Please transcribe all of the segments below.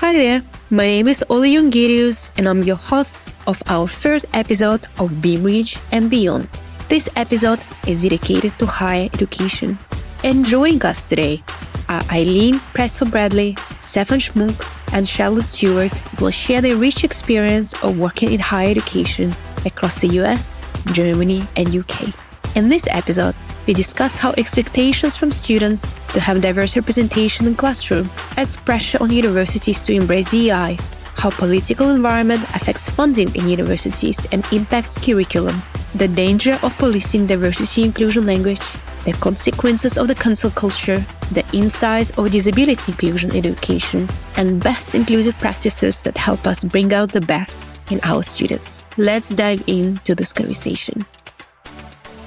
Hi there, my name is Oli Jungirius and I'm your host of our third episode of BeamReach and Beyond. This episode is dedicated to higher education. And joining us today are Eileen Petzold-Bradley, Stephan Schmuck, and Charlotte Stewart, who will share their rich experience of working in higher education across the US, Germany, and UK. In this episode, we discuss how expectations from students to have diverse representation in classroom adds pressure on universities to embrace DEI, how political environment affects funding in universities and impacts curriculum, the danger of policing diversity inclusion language, the consequences of the cancel culture, the insights of disability inclusion education, and best inclusive practices that help us bring out the best in our students. Let's dive into this conversation.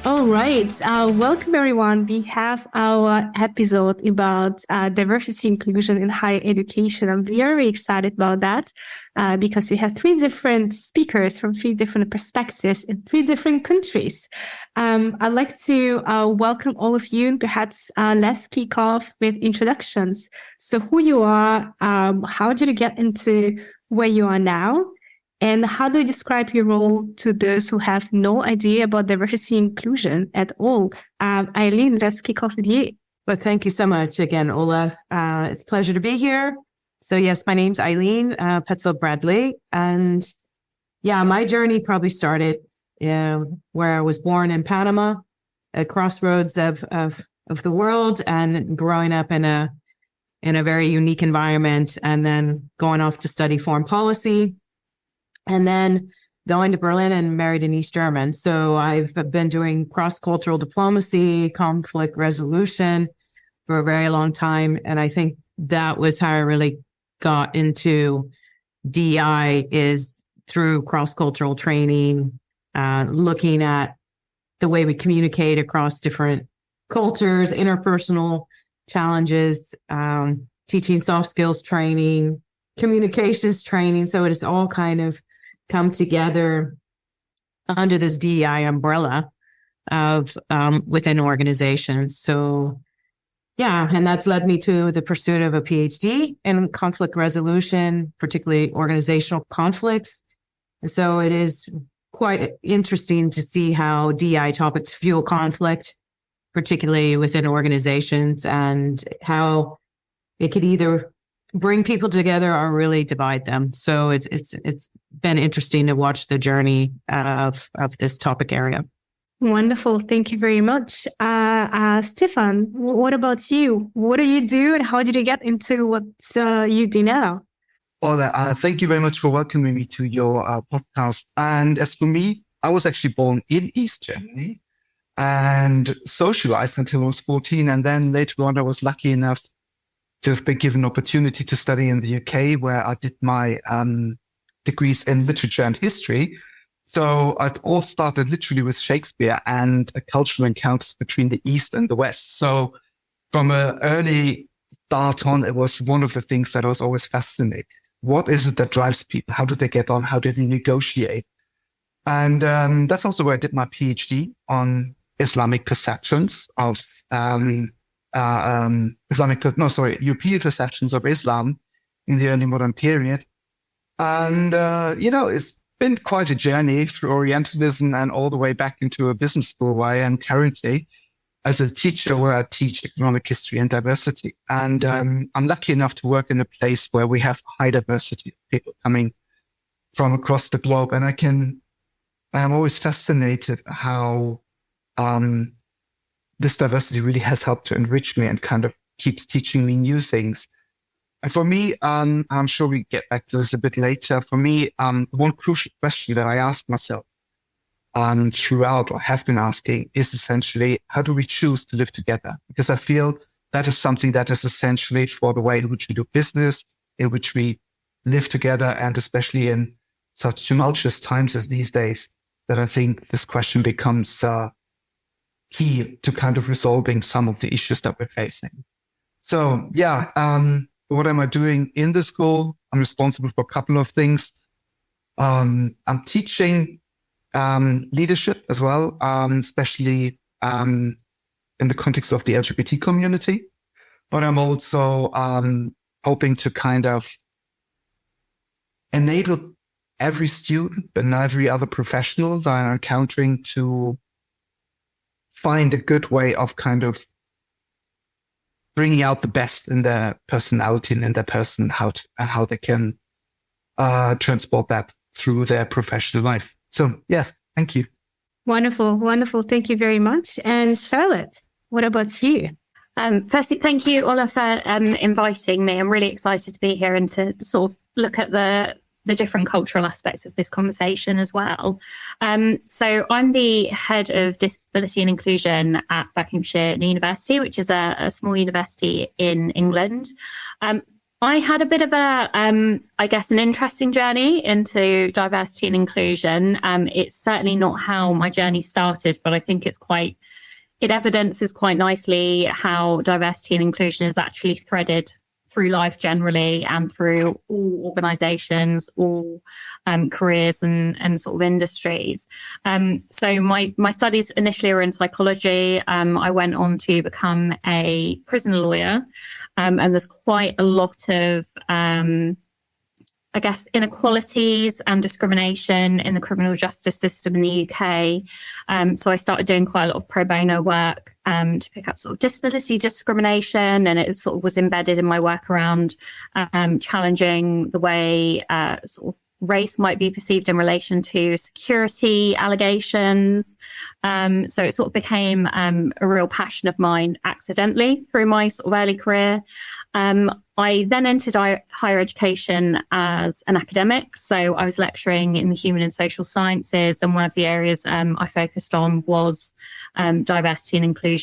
All right. Welcome, everyone. We have our episode about diversity inclusion in higher education. I'm very excited about that because we have three different speakers from three different perspectives in three different countries. I'd like to welcome all of you, and perhaps let's kick off with introductions. So who you are, how did you get into where you are now? And how do you describe your role to those who have no idea about diversity and inclusion at all? Eileen, let's kick off with you. Well, thank you so much again, Ola. It's a pleasure to be here. So yes, my name's Eileen Petzold-Bradley. And yeah, my journey probably started where I was born in Panama, at crossroads of the world, and growing up in a very unique environment, and then going off to study foreign policy. And then going to Berlin and married an East German. So I've been doing cross-cultural diplomacy, conflict resolution for a very long time. And I think that was how I really got into DEI, is through cross-cultural training, looking at the way we communicate across different cultures, interpersonal challenges, teaching soft skills training, communications training. So it is all kind of come together under this DEI umbrella of within organizations. So yeah, and that's led me to the pursuit of a PhD in conflict resolution, particularly organizational conflicts. And so it is quite interesting to see how DEI topics fuel conflict, particularly within organizations, and how it could either bring people together or really divide them. So it's been interesting to watch the journey of this topic area. Wonderful. Thank you very much. Stephan, what about you? What do you do and how did you get into what you do now? Well, thank you very much for welcoming me to your podcast. And as for me, I was actually born in East Germany and socialized until I was 14. And then later on, I was lucky enough to have been given an opportunity to study in the UK, where I did my degrees in literature and history. So it all started literally with Shakespeare and a cultural encounters between the East and the West. So from an early start on, it was one of the things that I was always fascinated. What is it that drives people? How do they get on? How do they negotiate? And that's also where I did my PhD on Islamic perceptions of European perceptions of Islam in the early modern period. And, it's been quite a journey through Orientalism and all the way back into a business school where I am currently as a teacher, where I teach economic history and diversity. And I'm lucky enough to work in a place where we have high diversity of people coming from across the globe. And I'm always fascinated how this diversity really has helped to enrich me and kind of keeps teaching me new things. And for me, I'm sure we get back to this a bit later. For me, one crucial question that I ask myself throughout, or have been asking, is essentially, how do we choose to live together? Because I feel that is something that is essentially for the way in which we do business, in which we live together, and especially in such tumultuous times as these days, that I think this question becomes key to kind of resolving some of the issues that we're facing. So yeah, what am I doing in the school? I'm responsible for a couple of things. I'm teaching leadership as well, especially in the context of the LGBT community. But I'm also hoping to kind of enable every student and every other professional that I'm encountering to find a good way of kind of bringing out the best in their personality and in their person, how they can transport that through their professional life. So yes, thank you. Wonderful, wonderful. Thank you very much. And Charlotte, what about you? Firstly, thank you, Ola, for inviting me. I'm really excited to be here and to sort of look at the different cultural aspects of this conversation as well. So I'm the head of disability and inclusion at Buckinghamshire University, which is a small university in England. I had a bit of an interesting journey into diversity and inclusion. It's certainly not how my journey started, but I think it evidences quite nicely how diversity and inclusion is actually threaded through life generally and through all organisations, all careers and sort of industries. So my studies initially were in psychology. I went on to become a prison lawyer, and there's quite a lot of inequalities and discrimination in the criminal justice system in the UK. So I started doing quite a lot of pro bono work to pick up sort of disability discrimination, and it sort of was embedded in my work around challenging the way sort of race might be perceived in relation to security allegations. So it sort of became a real passion of mine accidentally through my sort of early career. I then entered higher education as an academic. So I was lecturing in the human and social sciences, and one of the areas I focused on was diversity and inclusion,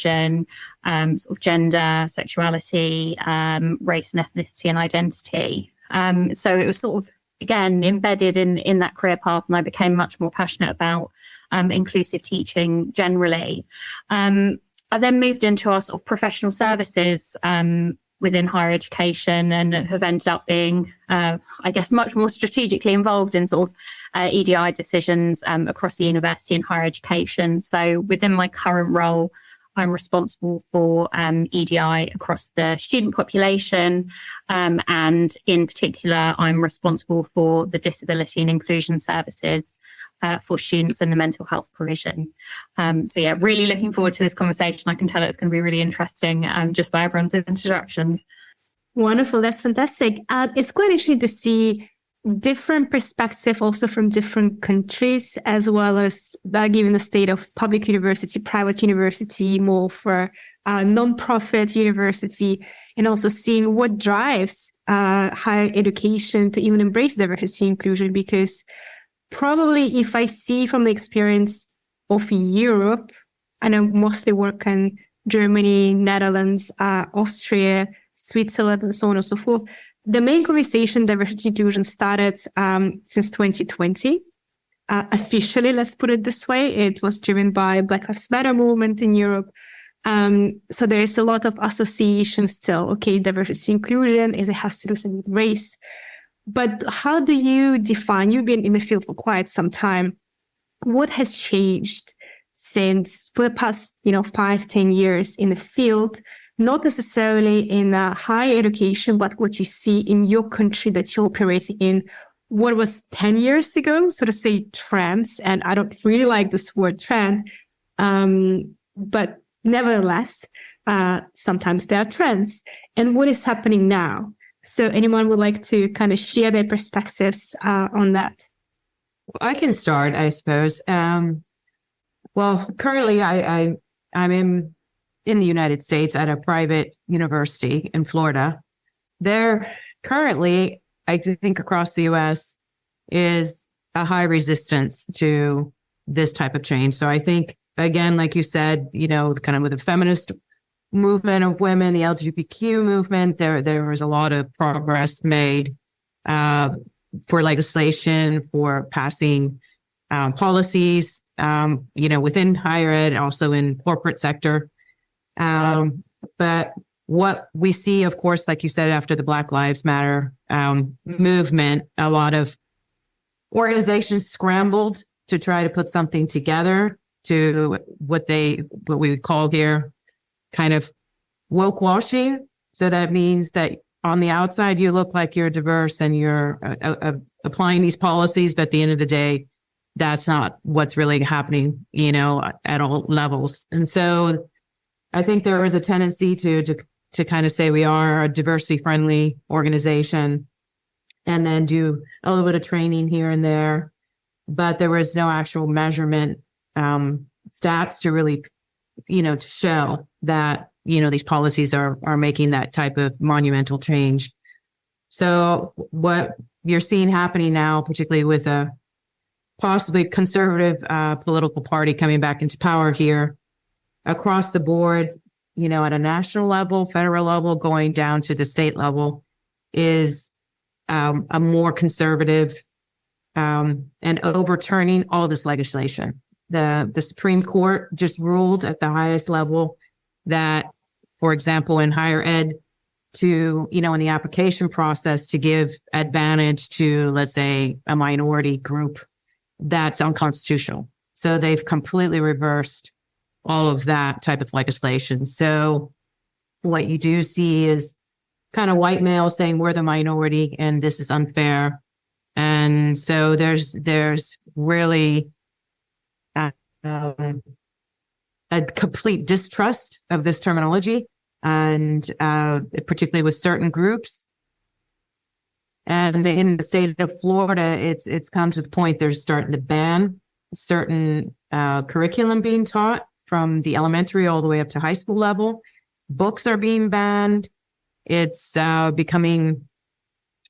sort of gender, sexuality, race and ethnicity and identity. So it was sort of, again, embedded in that career path, and I became much more passionate about inclusive teaching generally. I then moved into our sort of professional services within higher education, and have ended up being, much more strategically involved in sort of EDI decisions across the university and higher education. So within my current role, I'm responsible for EDI across the student population, and in particular, I'm responsible for the disability and inclusion services for students and the mental health provision. Really looking forward to this conversation. I can tell it's going to be really interesting just by everyone's introductions. Wonderful. That's fantastic. It's quite interesting to see different perspective also from different countries, as well as given the state of public university, private university, more for non-profit university, and also seeing what drives higher education to even embrace diversity and inclusion. Because probably if I see from the experience of Europe, and I mostly work in Germany, Netherlands, Austria, Switzerland, and so on and so forth, the main conversation, diversity inclusion, started since 2020. Officially, let's put it this way, it was driven by Black Lives Matter movement in Europe. So there is a lot of association still. Okay, diversity inclusion it has to do something with race. But how do you define, you've been in the field for quite some time, what has changed since for the past 5-10 years in the field? Not necessarily in higher education, but what you see in your country that you're operating in, what was 10 years ago, so to say, trends. And I don't really like this word trend, but nevertheless, sometimes there are trends. And what is happening now? So anyone would like to kind of share their perspectives on that? Well, I can start, I suppose. Well, currently I'm in the United States at a private university in Florida. There currently, I think across the US, is a high resistance to this type of change. So I think, again, like you said, kind of with the feminist movement of women, the LGBTQ movement, there was a lot of progress made for legislation, for passing policies, within higher ed, also in corporate sector. But what we see, of course, like you said, after the Black Lives Matter movement, a lot of organizations scrambled to try to put something together to what we would call here kind of woke washing. So that means that on the outside, you look like you're diverse and you're applying these policies, but at the end of the day, that's not what's really happening, at all levels. And so I think there is a tendency to kind of say we are a diversity friendly organization and then do a little bit of training here and there. But there was no actual measurement stats to really, to show that, these policies are making that type of monumental change. So what you're seeing happening now, particularly with a possibly conservative political party coming back into power here across the board, at a national level, federal level, going down to the state level, is a more conservative and overturning all this legislation. The Supreme Court just ruled at the highest level that, for example, in higher ed, to, in the application process, to give advantage to, let's say, a minority group, that's unconstitutional. So they've completely reversed all of that type of legislation. So what you do see is kind of white males saying we're the minority and this is unfair. And so there's really a complete distrust of this terminology, and particularly with certain groups. And in the state of Florida, it's come to the point they're starting to ban certain curriculum being taught from the elementary all the way up to high school level. Books are being banned. It's becoming,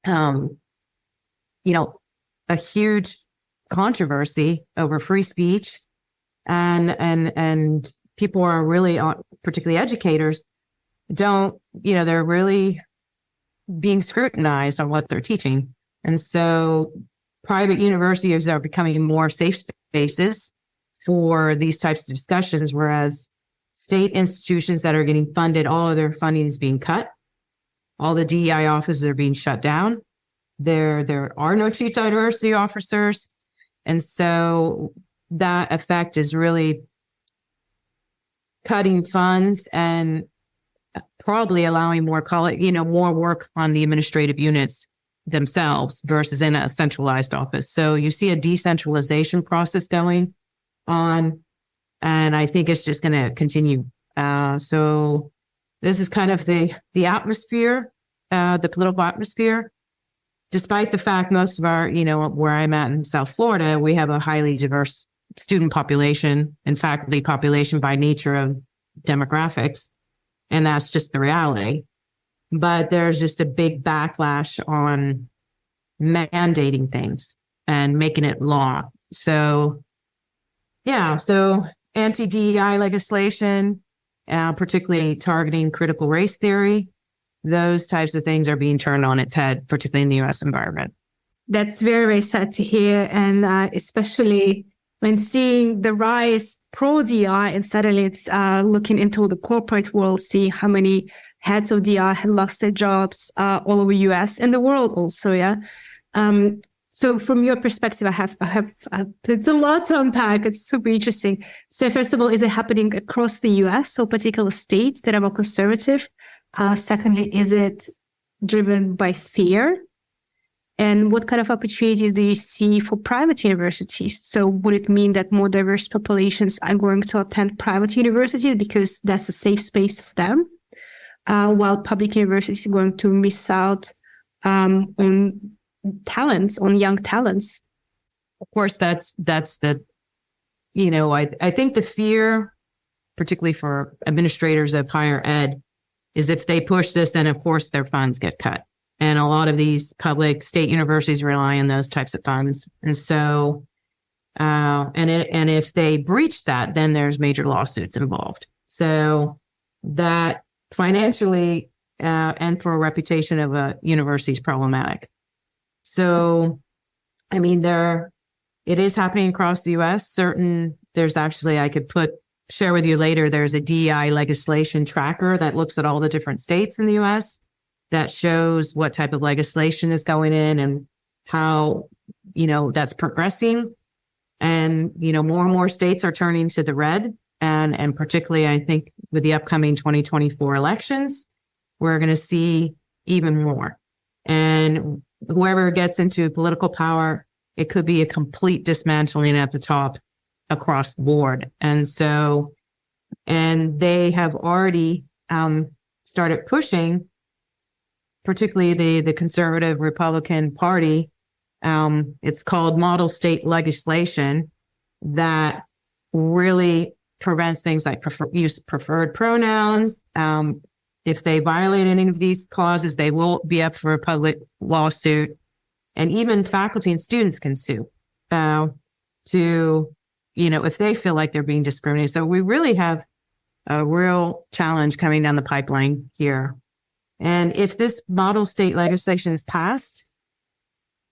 a huge controversy over free speech, and people are really, particularly educators, they're really being scrutinized on what they're teaching. And so private universities are becoming more safe spaces for these types of discussions, whereas state institutions that are getting funded, all of their funding is being cut. All the DEI offices are being shut down. There are no chief diversity officers. And so that effect is really cutting funds and probably allowing more more work on the administrative units themselves versus in a centralized office. So you see a decentralization process going on, and I think it's just going to continue. So this is kind of the atmosphere, the political atmosphere. Despite the fact most of our, where I'm at in South Florida, we have a highly diverse student population and faculty population by nature of demographics. And that's just the reality. But there's just a big backlash on mandating things and making it law. So, so anti-DEI legislation, particularly targeting critical race theory, those types of things are being turned on its head, particularly in the U.S. environment. That's very, very sad to hear. And especially when seeing the rise pro-DI and suddenly it's looking into the corporate world, seeing how many heads of DI had lost their jobs all over U.S. and the world also, yeah. So from your perspective, I have it's a lot to unpack. It's super interesting. So first of all, is it happening across the U.S., so particular states that are more conservative? Secondly, is it driven by fear? And what kind of opportunities do you see for private universities? So would it mean that more diverse populations are going to attend private universities because that's a safe space for them, while public universities are going to miss out on talents, on young talents? Of course, that's the, I think the fear, particularly for administrators of higher ed, is if they push this, then of course their funds get cut. And a lot of these public state universities rely on those types of funds. And so, and if they breach that, then there's major lawsuits involved. So that financially and for a reputation of a university is problematic. So, I mean, it is happening across the U.S. There's actually, I could share with you later, there's a DEI legislation tracker that looks at all the different states in the U.S. that shows what type of legislation is going in and how, that's progressing. And, more and more states are turning to the red. And particularly, I think with the upcoming 2024 elections, we're going to see even more. And whoever gets into political power, it could be a complete dismantling at the top across the board. And they have already started pushing, particularly the conservative Republican Party. It's called model state legislation that really prevents things like use of preferred pronouns. If they violate any of these clauses, they will be up for a public lawsuit. And even faculty and students can sue if they feel like they're being discriminated. So we really have a real challenge coming down the pipeline here. And if this model state legislation is passed,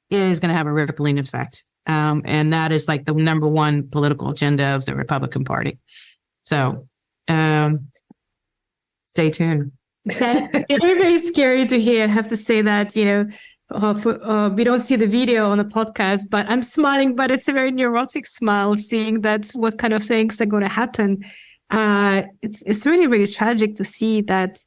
it is going to have a rippling effect. And that is like the number one political agenda of the Republican Party. So stay tuned. It's very, very scary to hear. I have to say that, we don't see the video on the podcast, but I'm smiling, but it's a very neurotic smile seeing that what kind of things are going to happen. It's really, really tragic to see that,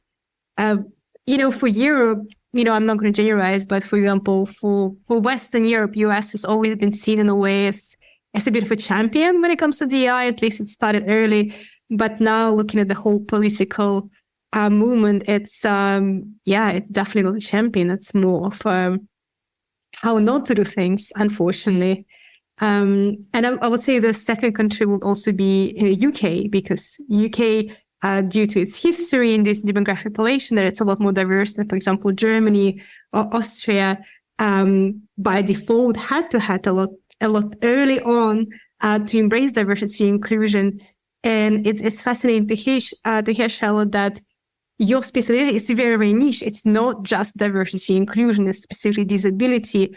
for Europe, I'm not going to generalize, but for example, for Western Europe, US has always been seen in a way as a bit of a champion when it comes to DEI. At least it started early. But now looking at the whole political movement, it's definitely not a champion. It's more of how not to do things, unfortunately. And I would say the second country would also be UK, because UK, due to its history in this demographic population, that it's a lot more diverse than, for example, Germany or Austria, by default had a lot early on to embrace diversity and inclusion. And it's fascinating to hear, Charlotte, that your specialty is very, very niche. It's not just diversity and inclusion, it's specifically disability.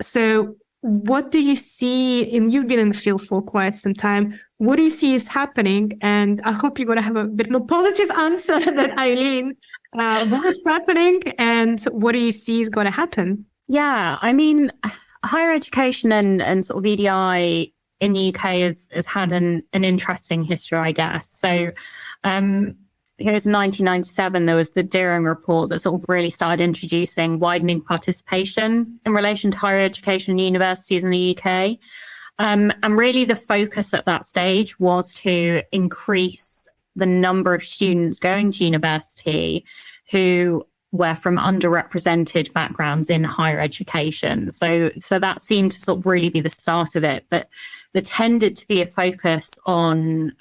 So what do you see, and you've been in the field for quite some time, what do you see is happening? And I hope you're going to have a bit more positive answer than Eileen. What's happening and what do you see is going to happen? Yeah, I mean, higher education and sort of EDI in the UK has had an interesting history, I guess. So here's 1997, there was the Deering report that sort of really started introducing widening participation in relation to higher education and universities in the UK. And really the focus at that stage was to increase the number of students going to university who were from underrepresented backgrounds in higher education. So that seemed to sort of really be the start of it. But there tended to be a focus on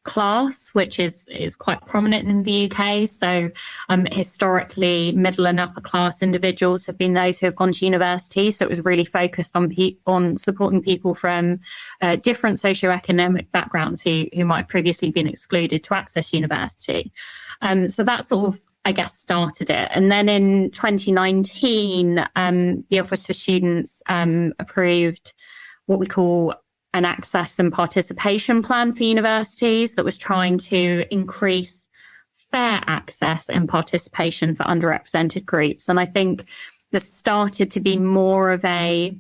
class, which is quite prominent in the UK. So historically, middle and upper class individuals have been those who have gone to university. So it was really focused on supporting people from different socioeconomic backgrounds who might have previously been excluded to access university. So that sort of, I guess, started it. And then in 2019, the Office for Students approved what we call an access and participation plan for universities that was trying to increase fair access and participation for underrepresented groups. And I think there started to be more of a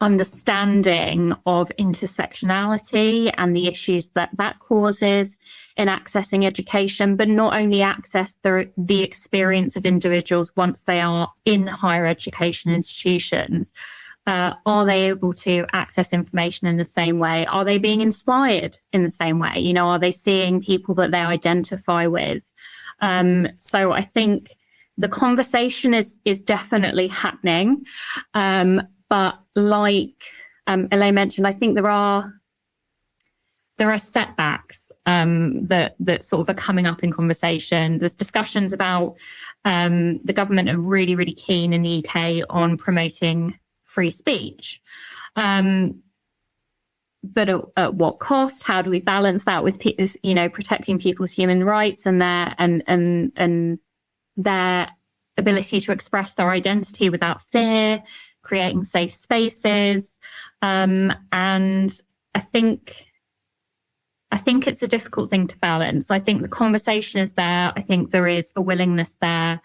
understanding of intersectionality and the issues that causes in accessing education, but not only access the experience of individuals once they are in higher education institutions. Are they able to access information in the same way? Are they being inspired in the same way? Are they seeing people that they identify with? So I think the conversation is definitely happening. But like Elaine mentioned, I think there are setbacks that sort of are coming up in conversation. There's discussions about the government are really, really keen in the UK on promoting free speech. But at what cost? How do we balance that with protecting people's human rights and their ability to express their identity without fear, creating safe spaces? And I think it's a difficult thing to balance. I think the conversation is there. I think there is a willingness there.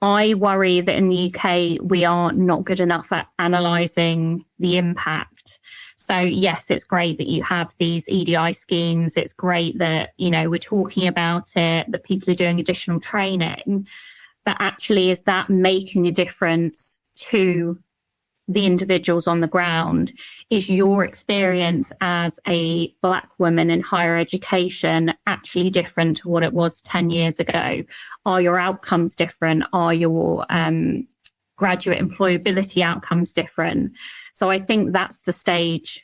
I worry that in the UK, we are not good enough at analysing the impact. So yes, it's great that you have these EDI schemes. It's great that, we're talking about it, that people are doing additional training. but actually, is that making a difference to the individuals on the ground? Is your experience as a Black woman in higher education actually different to what it was 10 years ago? Are your outcomes different? Are your graduate employability outcomes different? So I think that's the stage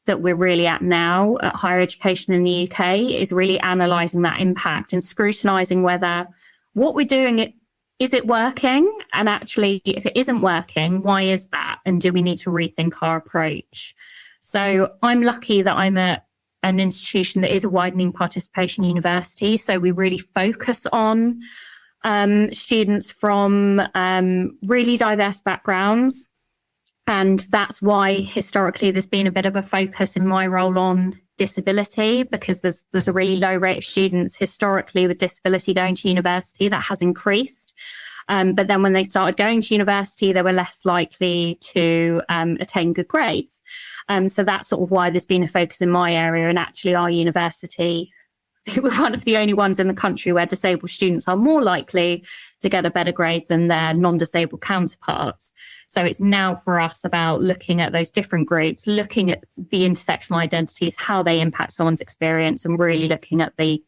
that we're really at now at higher education in the UK, is really analysing that impact and scrutinising whether what we're doing, is it working? And actually, if it isn't working, why is that? And do we need to rethink our approach? So I'm lucky that I'm at an institution that is a widening participation university. So we really focus on students from really diverse backgrounds. And that's why historically there's been a bit of a focus in my role on disability, because there's a really low rate of students historically with disability going to university. That has increased. But then when they started going to university, they were less likely to attain good grades. So that's sort of why there's been a focus in my area. And actually our university, I think we're one of the only ones in the country where disabled students are more likely to get a better grade than their non-disabled counterparts. So it's now for us about looking at those different groups, looking at the intersectional identities, how they impact someone's experience, and really looking at the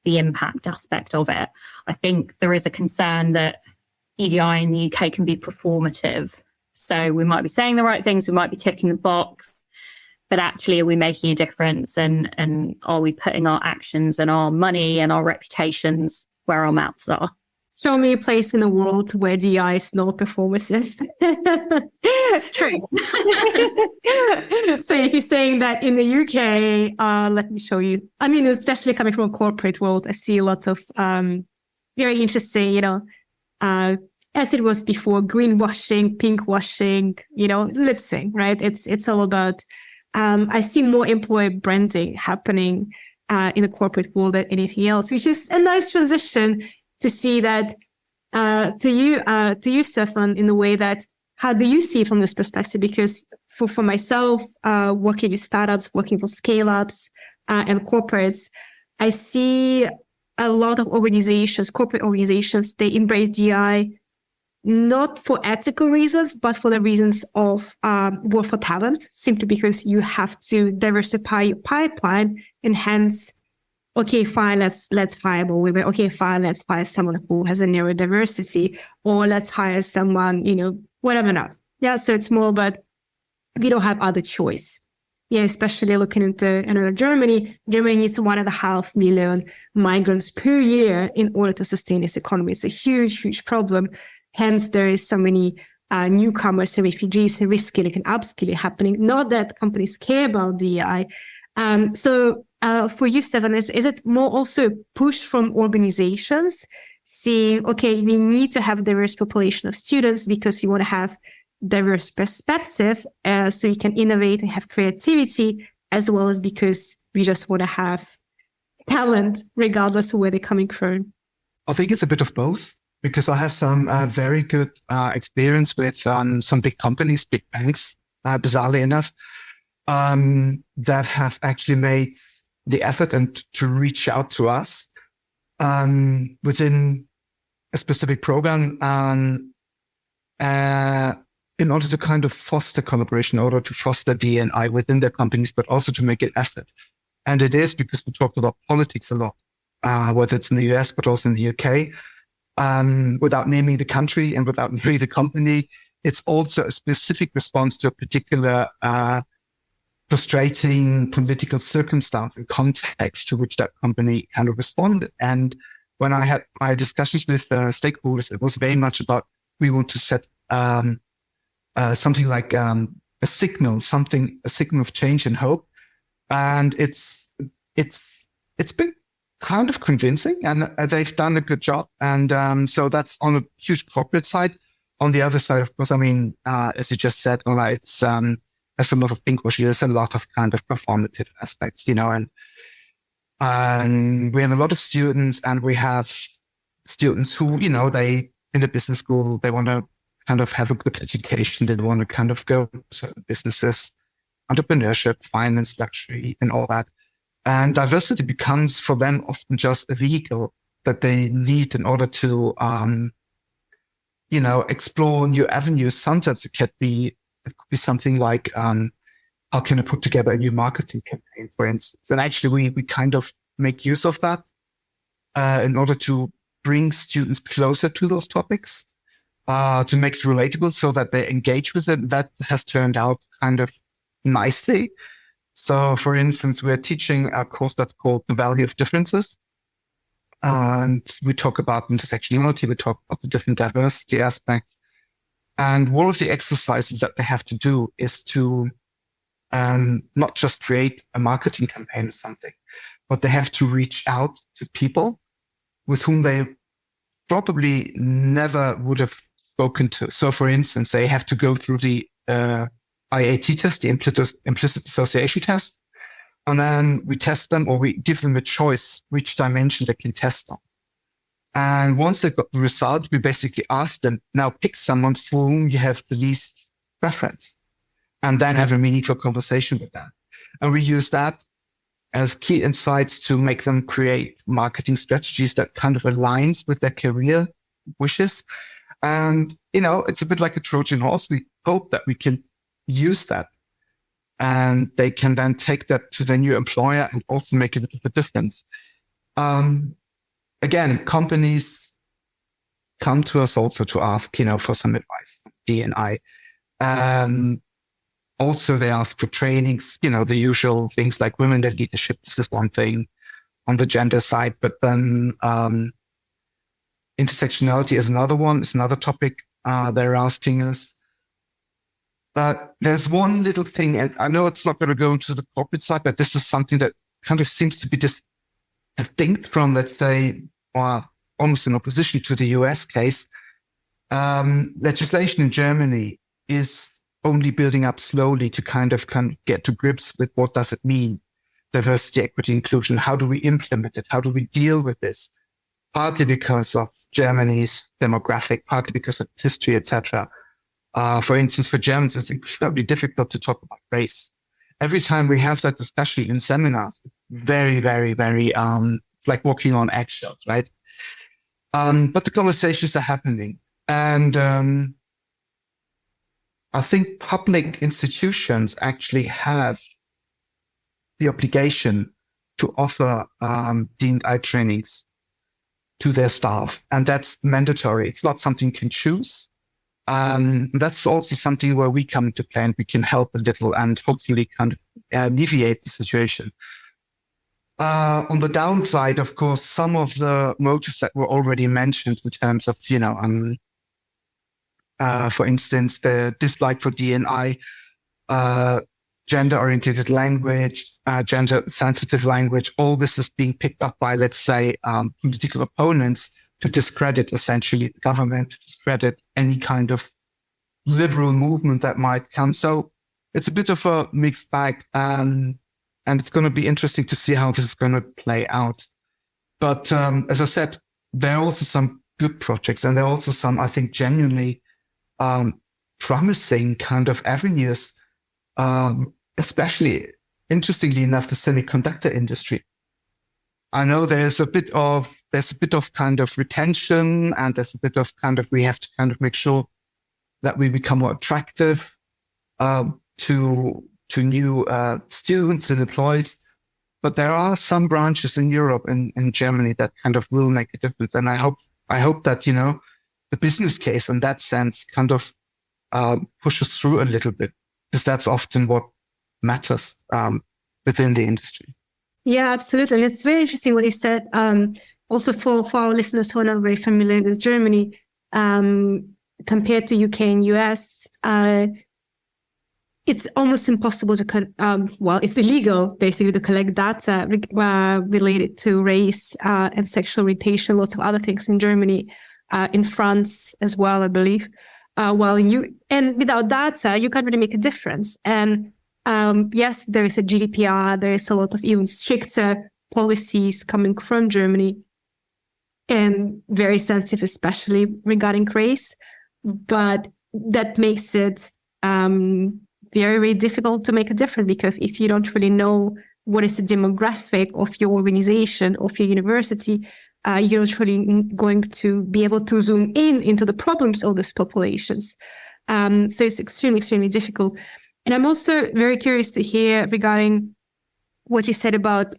impact aspect of it. I think there is a concern that EDI in the UK can be performative. So we might be saying the right things, we might be ticking the box, but actually, are we making a difference? And are we putting our actions and our money and our reputations where our mouths are? Show me a place in the world where DI is not performative. True. So if you're saying that in the UK, let me show you. I mean, especially coming from a corporate world, I see a lot of very interesting, as it was before, greenwashing, pinkwashing, lip sync, right? It's all about. I see more employer branding happening in the corporate world than anything else, which is a nice transition to see that to you, Stephan, in the way that, how do you see it from this perspective? Because for myself, working with startups, working for scale-ups and corporates, I see a lot of organizations, corporate organizations, they embrace DI not for ethical reasons, but for the reasons of war for talent, simply because you have to diversify your pipeline, and hence, okay, fine, let's hire more women. Okay, fine, let's hire someone who has a neurodiversity, or let's hire someone, whatever not. Yeah, so it's more about we don't have other choice. Yeah, especially looking into Germany. Germany needs 1.5 million migrants per year in order to sustain its economy. It's a huge, huge problem. Hence, there is so many newcomers and refugees and reskilling and upskilling happening. Not that companies care about DEI. So for you, Stephan, is it more also a push from organizations seeing, okay, we need to have a diverse population of students because you want to have diverse perspective so you can innovate and have creativity, as well as because we just want to have talent regardless of where they're coming from? I think it's a bit of both, because I have some very good experience with some big companies, big banks, bizarrely enough, that have actually made the effort and to reach out to us within a specific program in order to kind of foster collaboration, in order to foster D&I within their companies, but also to make an effort. And it is because we talked about politics a lot, whether it's in the US, but also in the UK. Without naming the country and without naming the company, it's also a specific response to a particular frustrating political circumstance and context to which that company kind of responded. And when I had my discussions with stakeholders, it was very much about, we want to set something like a signal of change and hope. And it's been kind of convincing, and they've done a good job. And so that's on a huge corporate side. On the other side, of course, I mean, as you just said, it's there's a lot of pinkwashing. There's a lot of kind of performative aspects, and we have a lot of students, and we have students who, they in the business school, they want to kind of have a good education. They want to kind of go to certain businesses, entrepreneurship, finance, luxury, and all that. And diversity becomes for them often just a vehicle that they need in order to explore new avenues. Sometimes it could be something like, how can I put together a new marketing campaign, for instance? And actually, we kind of make use of that in order to bring students closer to those topics, to make it relatable so that they engage with it. That has turned out kind of nicely. So, for instance, we're teaching a course that's called The Value of Differences. And we talk about intersectionality, we talk about the different diversity aspects. And one of the exercises that they have to do is to not just create a marketing campaign or something, but they have to reach out to people with whom they probably never would have spoken to. So, for instance, they have to go through the IAT test, the implicit association test, and then we test them, or we give them a choice which dimension they can test on. And once they've got the result, we basically ask them, now pick someone for whom you have the least preference, and then have a meaningful conversation with them. And we use that as key insights to make them create marketing strategies that kind of aligns with their career wishes. And, it's a bit like a Trojan horse. We hope that we can use that, and they can then take that to their new employer and also make a bit of a difference. Again, companies come to us also to ask, for some advice, D&I. Also, they ask for trainings, the usual things like women in leadership. This is one thing on the gender side, but then intersectionality is another one. It's another topic they're asking us. But there's one little thing, and I know it's not going to go into the corporate side, but this is something that kind of seems to be distinct from, let's say, or almost in opposition to the US case. Legislation in Germany is only building up slowly to kind of get to grips with what does it mean, diversity, equity, inclusion. How do we implement it? How do we deal with this? Partly because of Germany's demographic, partly because of its history, etc. For instance, for Germans, it's incredibly difficult to talk about race. Every time we have that discussion in seminars, it's very, very, very like walking on eggshells, right? But the conversations are happening. And I think public institutions actually have the obligation to offer D&I trainings to their staff, and that's mandatory. It's not something you can choose. That's also something where we come into play and we can help a little and hopefully kind of alleviate the situation. On the downside, of course, some of the motives that were already mentioned in terms of, for instance, the dislike for D&I, gender-oriented language, gender-sensitive language, all this is being picked up by, let's say, political opponents to discredit essentially the government, to discredit any kind of liberal movement that might come. So it's a bit of a mixed bag, and it's going to be interesting to see how this is going to play out. But as I said, there are also some good projects, and there are also some, I think, genuinely promising kind of avenues, especially, interestingly enough, the semiconductor industry. I know there's a bit of kind of retention, and there's a bit of kind of, we have to kind of make sure that we become more attractive to new students and employees. But there are some branches in Europe and in Germany that kind of will make a difference. And I hope that, the business case in that sense kind of pushes through a little bit, because that's often what matters within the industry. Yeah, absolutely. And it's very interesting what you said. Also for our listeners who are not very familiar with Germany, compared to UK and US, it's almost impossible to, it's illegal basically to collect data related to race and sexual orientation, lots of other things in Germany, in France as well, I believe. And without data, you can't really make a difference. And yes, there is a GDPR, there is a lot of even stricter policies coming from Germany, and very sensitive, especially regarding race. But that makes it very, very difficult to make a difference, because if you don't really know what is the demographic of your organization, of your university, you're truly going to be able to zoom into the problems of those populations. So it's extremely, extremely difficult. And I'm also very curious to hear regarding what you said about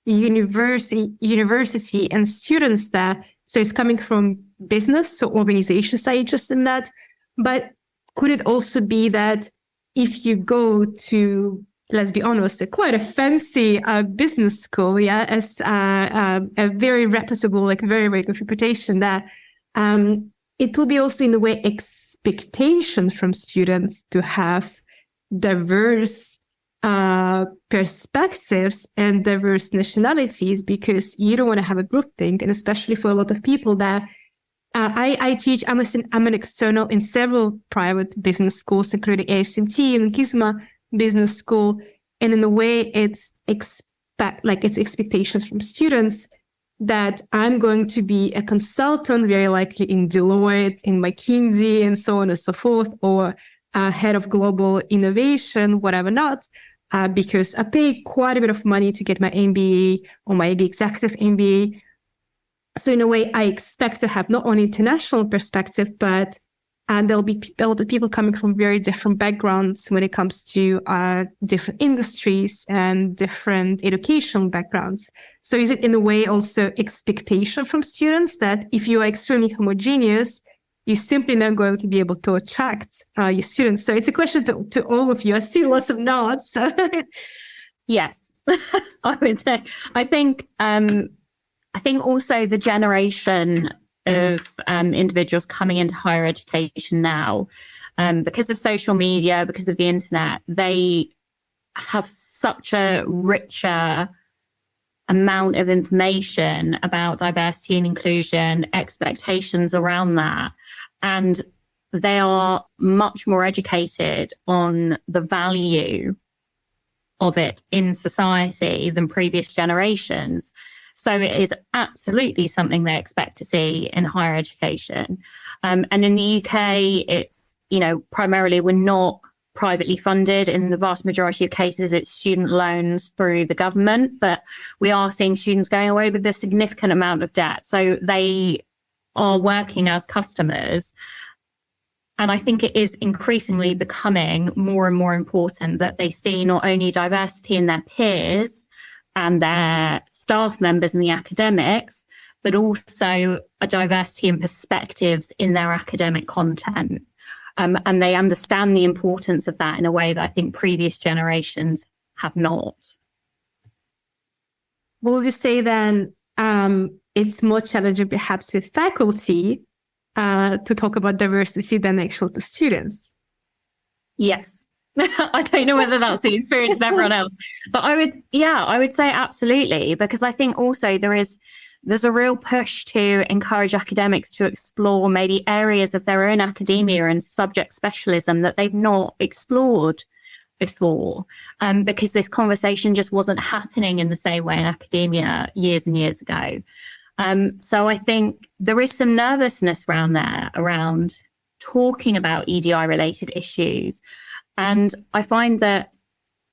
university and students there. So it's coming from business, so organizations are interested in that. But could it also be that if you go to, let's be honest, quite a fancy business school, as a very reputable, like very, very good reputation there, it will be also in a way expectation from students to have diverse perspectives and diverse nationalities, because you don't want to have a group think, and especially for a lot of people that I teach. I'm an external in several private business schools, including ESCP and Kisma Business School, and in a way, it's expectations from students that I'm going to be a consultant, very likely in Deloitte, in McKinsey, and so on and so forth, or head of global innovation, whatever not, because I pay quite a bit of money to get my MBA or my executive MBA. So in a way, I expect to have not only international perspective, but there'll be a lot of people coming from very different backgrounds when it comes to different industries and different educational backgrounds. So is it in a way also expectation from students that if you are extremely homogeneous, you're simply not going to be able to attract your students? So it's a question to all of you. I see lots of nods. So. Yes, I would say. I think also the generation of individuals coming into higher education now, because of social media, because of the internet, they have such a richer amount of information about diversity and inclusion, expectations around that. And they are much more educated on the value of it in society than previous generations. So it is absolutely something they expect to see in higher education. And in the UK, it's, primarily we're not privately funded. In the vast majority of cases, it's student loans through the government, but we are seeing students going away with a significant amount of debt. So they are working as customers. And I think it is increasingly becoming more and more important that they see not only diversity in their peers and their staff members and the academics, but also a diversity in perspectives in their academic content. And they understand the importance of that in a way that I think previous generations have not. Will you say then it's more challenging perhaps with faculty to talk about diversity than actual to students? Yes. I don't know whether that's the experience of everyone else, but I would say absolutely, because I think also there's a real push to encourage academics to explore maybe areas of their own academia and subject specialism that they've not explored before, because this conversation just wasn't happening in the same way in academia years and years ago. So I think there is some nervousness around talking about EDI related issues. And I find that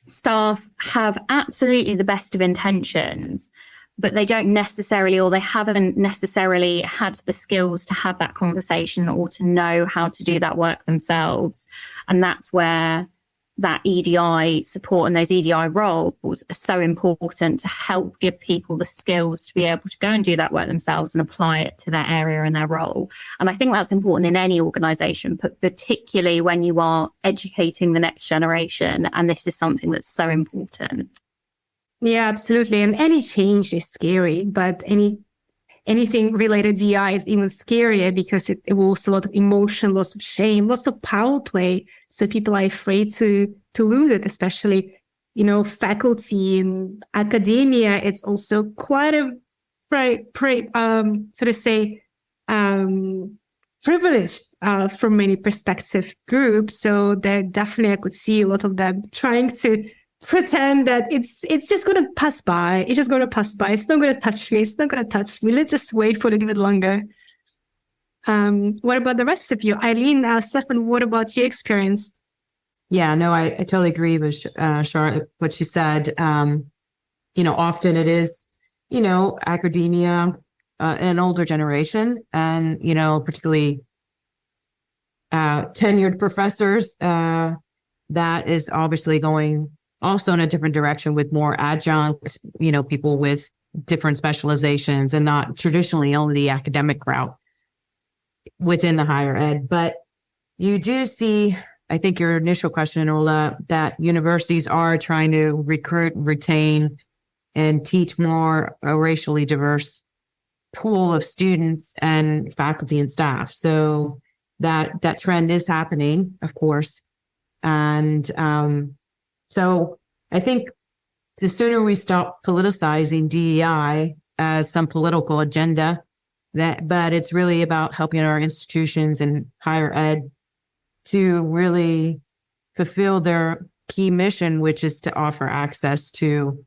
staff have absolutely the best of intentions, but they don't necessarily, or they haven't necessarily had the skills to have that conversation or to know how to do that work themselves. And that's where that EDI support and those EDI roles are so important to help give people the skills to be able to go and do that work themselves and apply it to their area and their role. And I think that's important in any organisation, but particularly when you are educating the next generation. And this is something that's so important. Yeah, absolutely. And any change is scary, but anything related to DI is even scarier because it involves a lot of emotion, lots of shame, lots of power play. So people are afraid to lose it, especially, faculty and academia. It's also quite a privileged from many perspective groups. So there definitely, I could see a lot of them trying to pretend that it's just going to pass by. It's just going to pass by. It's not going to touch me. It's not going to touch me. Let's just wait for a little bit longer. What about the rest of you? Eileen, Stephan, what about your experience? Yeah, no, I totally agree with Charlotte, what she said. Often it is, academia an older generation, and, you know, particularly tenured professors, that is obviously going also in a different direction with more adjunct, you know, people with different specializations and not traditionally only the academic route within the higher ed. But you do see, I think your initial question, Ola, that universities are trying to recruit, retain, and teach more a racially diverse pool of students and faculty and staff. So that trend is happening, of course. And so I think the sooner we stop politicizing DEI as some political agenda, but it's really about helping our institutions and higher ed to really fulfill their key mission, which is to offer access to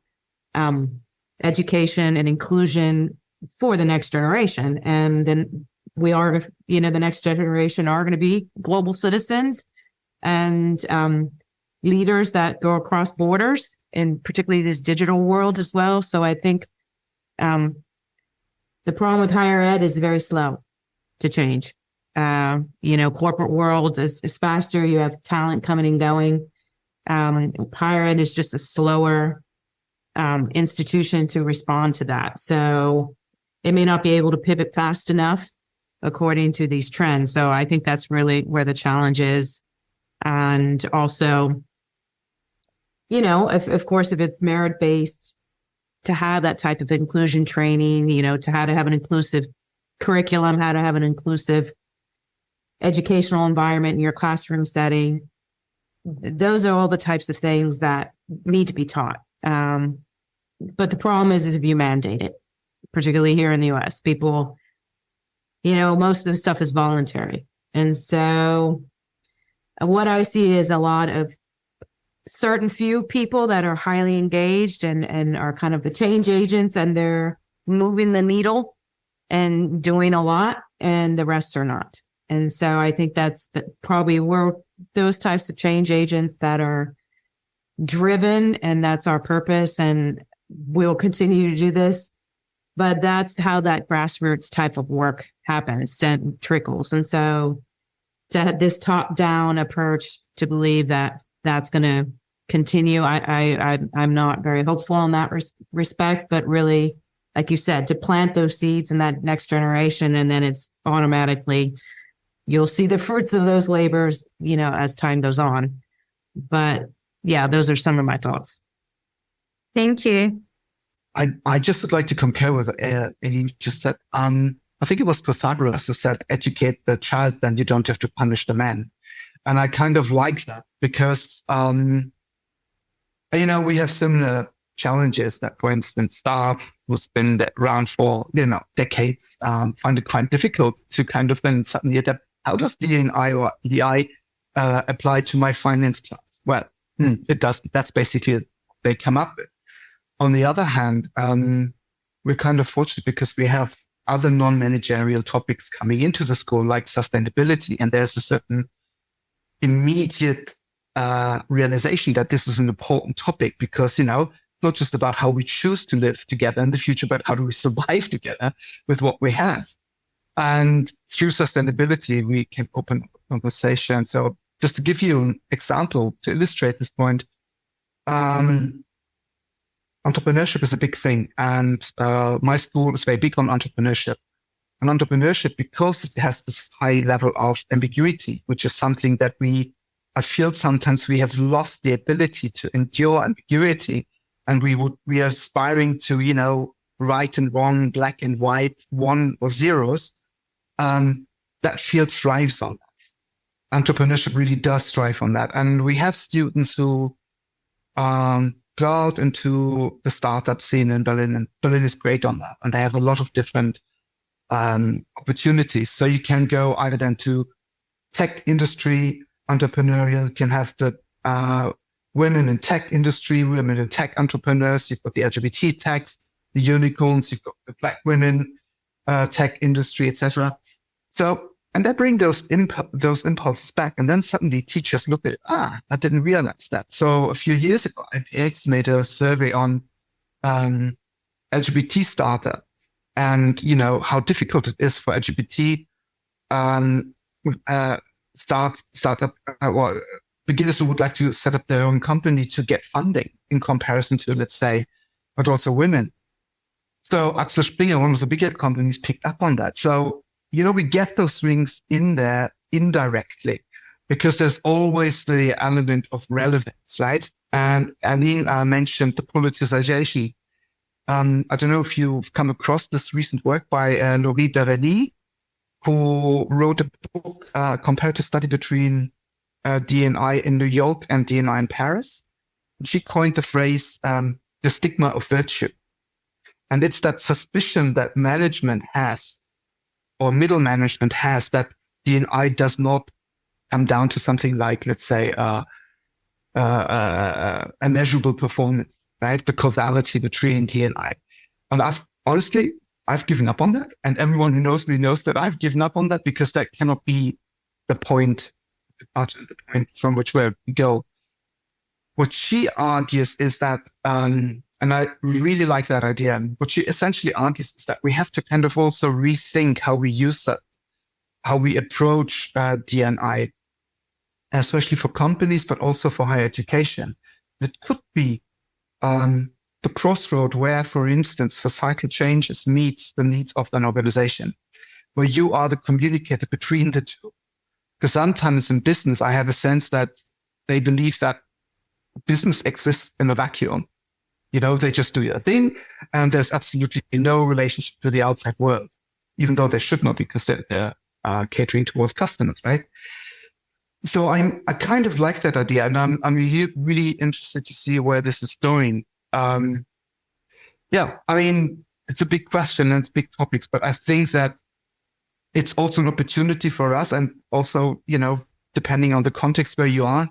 education and inclusion for the next generation. And then we are, you know, the next generation are going to be global citizens and leaders that go across borders, and particularly this digital world as well. So I think the problem with higher ed is very slow to change. You know, corporate world is faster. You have talent coming and going. Higher ed is just a slower institution to respond to that. So it may not be able to pivot fast enough according to these trends. So I think that's really where the challenge is. And also, you know, of course, if it's merit-based, to have that type of inclusion training, you know, to how to have an inclusive curriculum, how to have an inclusive educational environment in your classroom setting. Those are all the types of things that need to be taught. But the problem is if you mandate it, particularly here in the US, people, you know, most of the stuff is voluntary. And so what I see is a lot of certain few people that are highly engaged and are kind of the change agents, and they're moving the needle and doing a lot, and the rest are not. And so I think that's probably we're those types of change agents that are driven, and that's our purpose, and we'll continue to do this. But that's how that grassroots type of work happens and trickles. And so to have this top-down approach to believe that that's going to continue, I'm not very hopeful in that respect, but really, like you said, to plant those seeds in that next generation, and then it's automatically, you'll see the fruits of those labors, you know, as time goes on. But yeah, those are some of my thoughts. Thank you. I just would like to concur with Eileen just said. I think it was Pythagoras who said, educate the child, then you don't have to punish the man. And I kind of like that because, you know, we have similar challenges that, for instance, staff who's been around for, you know, decades, find it quite difficult to kind of then suddenly adapt. How does DNI or EDI apply to my finance class? Well, it doesn't. That's basically what they come up with. On the other hand, we're kind of fortunate because we have other non-managerial topics coming into the school, like sustainability. And there's a certain immediate realization that this is an important topic because, you know, it's not just about how we choose to live together in the future, but how do we survive together with what we have. And through sustainability, we can open up a conversation. So just to give you an example to illustrate this point, entrepreneurship is a big thing. And my school is very big on entrepreneurship. And entrepreneurship, because it has this high level of ambiguity, which is something that I feel sometimes we have lost the ability to endure ambiguity. And we are aspiring to, you know, right and wrong, black and white, one or zeros. That field thrives on that. Entrepreneurship really does thrive on that. And we have students who go out into the startup scene in Berlin, and Berlin is great on that. And they have a lot of different opportunities. So you can go either then to tech industry, entrepreneurial, you can have the women in tech industry, women in tech entrepreneurs, you've got the LGBT techs, the unicorns, you've got the Black women tech industry, etc. So, and they bring those impulses back, and then suddenly teachers look at it. I didn't realize that. So a few years ago, IPX made a survey on LGBT startups, and, how difficult it is for LGBT beginners who would like to set up their own company to get funding in comparison to, let's say, but also women. So Axel Springer, one of the bigger companies, picked up on that. So, we get those things in there indirectly because there's always the element of relevance, right? And Eileen mentioned the politicization. I don't know if you've come across this recent work by Laurie Bereni, who wrote a book, comparative study between D&I in New York and D&I in Paris. She coined the phrase, the stigma of virtue. And it's that suspicion that management has, or middle management has, that D&I does not come down to something like, let's say, a measurable performance, right? The causality between D&I. And I've given up on that. And everyone who knows me knows that I've given up on that because that cannot be the point from which we go. What she argues is that, and I really like that idea. What she essentially argues is that we have to kind of also rethink how we use that, how we approach D&I, especially for companies, but also for higher education. It could be the crossroad where, for instance, societal changes meet the needs of an organization, where you are the communicator between the two. Because sometimes in business, I have a sense that they believe that business exists in a vacuum. They just do their thing, and there's absolutely no relationship to the outside world, even though there should not, because they're catering towards customers, right? So I kind of like that idea, and I'm really interested to see where this is going. It's a big question and it's big topics, but I think that it's also an opportunity for us, and also, depending on the context where you are,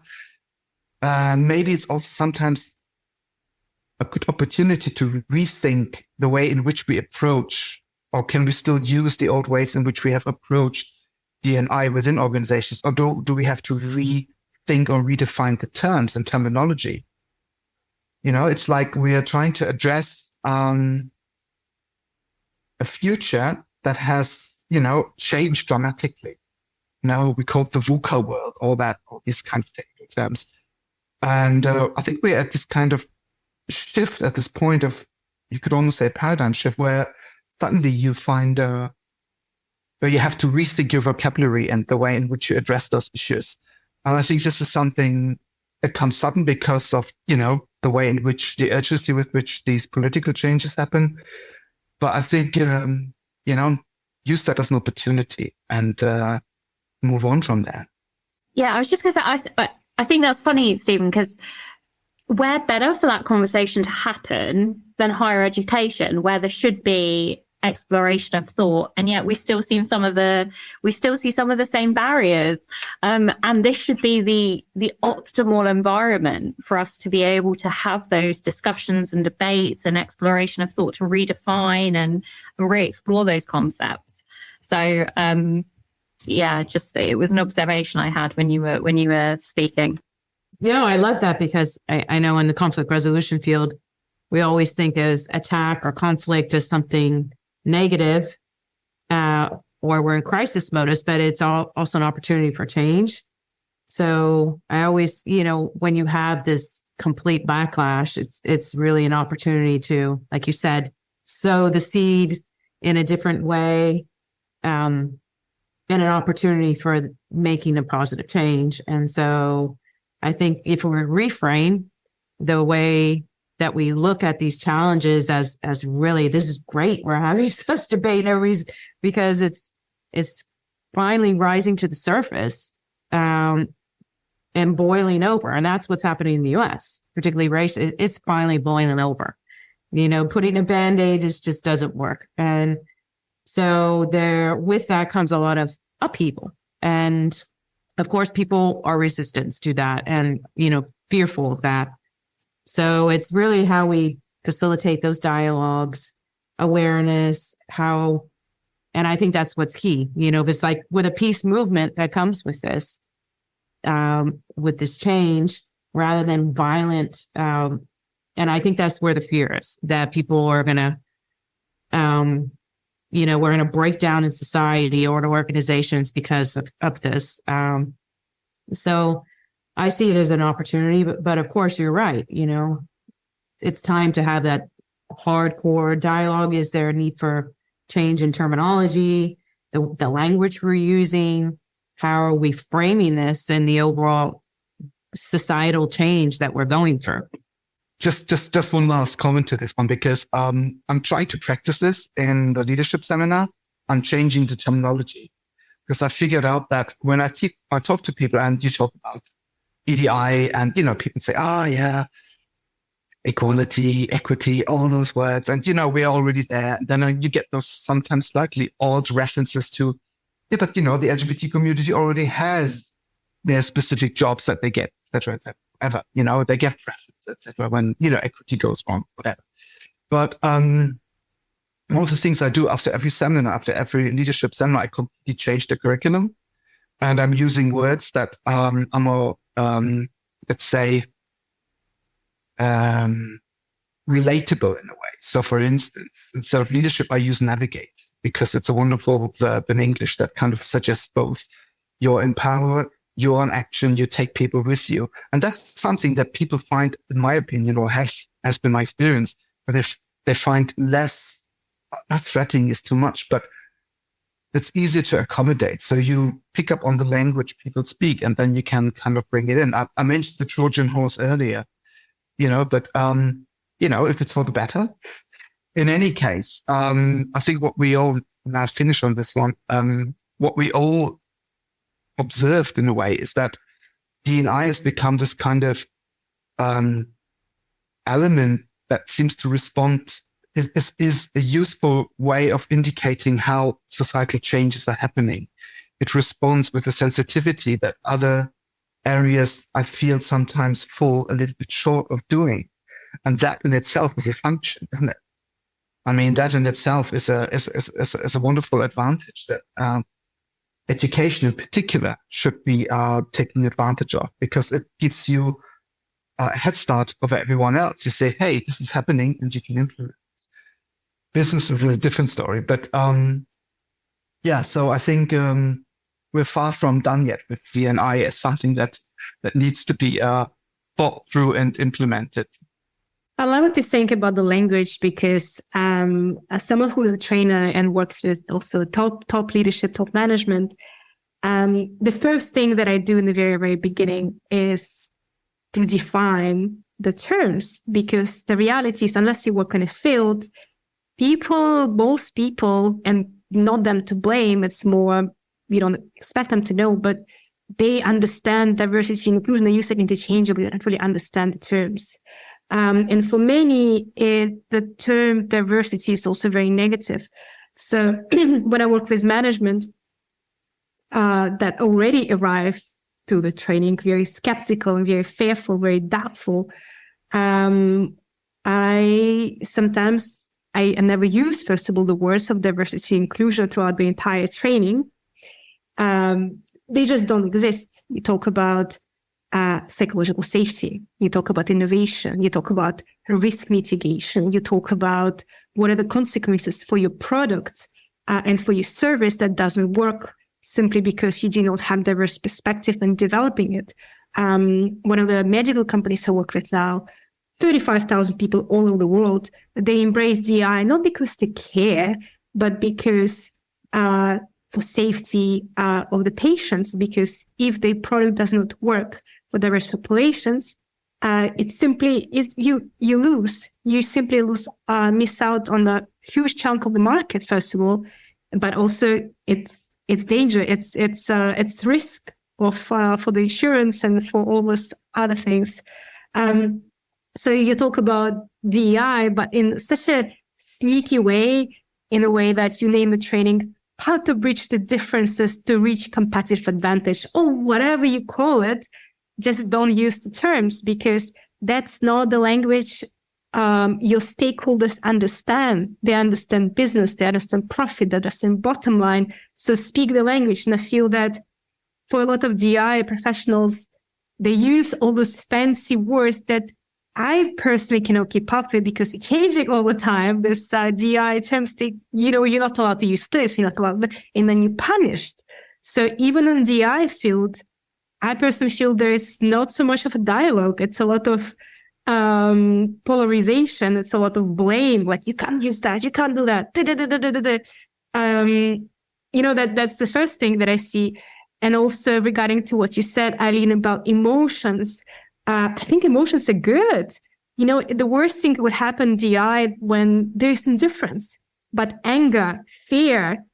maybe it's also sometimes a good opportunity to rethink the way in which we approach, or can we still use the old ways in which we have approached D&I within organizations, or do we have to rethink or redefine the terms and terminology? It's like we are trying to address a future that has, changed dramatically. We call it the VUCA world, all these kind of technical terms. And I think we're at this kind of shift, at this point of, you could almost say, a paradigm shift, where suddenly you find where you have to rethink your vocabulary and the way in which you address those issues. And I think this is something that comes sudden because of, the way in which the urgency with which these political changes happen. But I think, use that as an opportunity and move on from there. Yeah, I was just going to say, I think that's funny, Stephen, because we're better for that conversation to happen than higher education, where there should be exploration of thought, and yet we still see some of the same barriers. And this should be the optimal environment for us to be able to have those discussions and debates and exploration of thought, to redefine and re-explore those concepts. So it was an observation I had when you were speaking. I love that, because I know in the conflict resolution field, we always think as attack or conflict as something negative, or we're in crisis modus, but it's also an opportunity for change. So I always, when you have this complete backlash, it's really an opportunity to, like you said, sow the seed in a different way, and an opportunity for making a positive change. And so I think if we reframe the way that we look at these challenges as really, this is great, we're having such debate, because it's finally rising to the surface, and boiling over. And that's what's happening in the US, particularly race. It's finally boiling over. Putting a Band-Aid just doesn't work. And so with that comes a lot of upheaval. And of course, people are resistant to that and, fearful of that. So it's really how we facilitate those dialogues, awareness, and I think that's what's key. It's like with a peace movement that comes with this change, rather than violent. And I think that's where the fear is, that people are going to we're in a breakdown in society or in organizations because of this. So I see it as an opportunity, but of course you're right. It's time to have that hardcore dialogue. Is there a need for change in terminology, the language we're using? How are we framing this and the overall societal change that we're going through? Just one last comment to this one, because I'm trying to practice this in the leadership seminar. I'm changing the terminology because I figured out that when I talk to people and you talk about EDI and, people say, yeah, equality, equity, all those words. And, we're already there. Then you get those sometimes slightly odd references to, but, the LGBT community already has their specific jobs that they get, et cetera, they get preference, et cetera, when, equity goes wrong, whatever. But one of the things I do after every seminar, after every leadership seminar, I completely change the curriculum. And I'm using words that are more, let's say, relatable in a way. So for instance, instead of leadership, I use navigate because it's a wonderful verb in English that kind of suggests both you're in power, you're on action, you take people with you. And that's something that people find, in my opinion, or has been my experience, where they find less, not threatening is too much, but it's easier to accommodate. So you pick up on the language people speak, and then you can kind of bring it in. I mentioned the Trojan horse earlier, but, if it's for the better. In any case, I think what we all, now finish on this one, what we all observed in a way is that D&I has become this kind of element that seems to respond, is a useful way of indicating how societal changes are happening. It responds with a sensitivity that other areas I feel sometimes fall a little bit short of doing. And that in itself is a function, isn't it? I mean, that in itself is a wonderful advantage that education in particular should be taking advantage of, because it gives you a head start over everyone else. You say, hey, this is happening and you can implement it. Business is a different story. But so I think we're far from done yet with D&I as something that needs to be thought through and implemented. I love to think about the language because as someone who is a trainer and works with also top leadership, top management, the first thing that I do in the very, very beginning is to define the terms, because the reality is, unless you work in a field, most people, and not them to blame, it's more, we don't expect them to know, but they understand diversity and inclusion. They use it interchangeably. They don't really understand the terms. And for many, the term diversity is also very negative. So when I work with management that already arrived to the training very skeptical and very fearful, very doubtful, I never use, first of all, the words of diversity and inclusion throughout the entire training. They just don't exist. We talk about psychological safety. You talk about innovation. You talk about risk mitigation. You talk about what are the consequences for your product and for your service that doesn't work simply because you do not have diverse perspective in developing it. One of the medical companies I work with now, 35,000 people all over the world, they embrace DI not because they care, but because for safety of the patients, because if the product does not work for diverse populations, it simply is you lose. You simply miss out on a huge chunk of the market, first of all, but also it's danger. It's risk of for the insurance and for all those other things. So you talk about DEI, but in such a sneaky way, in a way that you name the training how to bridge the differences to reach competitive advantage, or whatever you call it. Just don't use the terms, because that's not the language your stakeholders understand. They understand business, they understand profit, they understand bottom line. So speak the language. And I feel that for a lot of DI professionals, they use all those fancy words that I personally cannot keep up with because it's changing all the time. This DI terms, you're not allowed to use this, you're not allowed, and then you're punished. So even in the DI field, I personally feel there is not so much of a dialogue. It's a lot of polarization. It's a lot of blame. Like, you can't use that, you can't do that. That's the first thing that I see. And also regarding to what you said, Eileen, about emotions, I think emotions are good. The worst thing that would happen in DI when there's indifference, but anger, fear,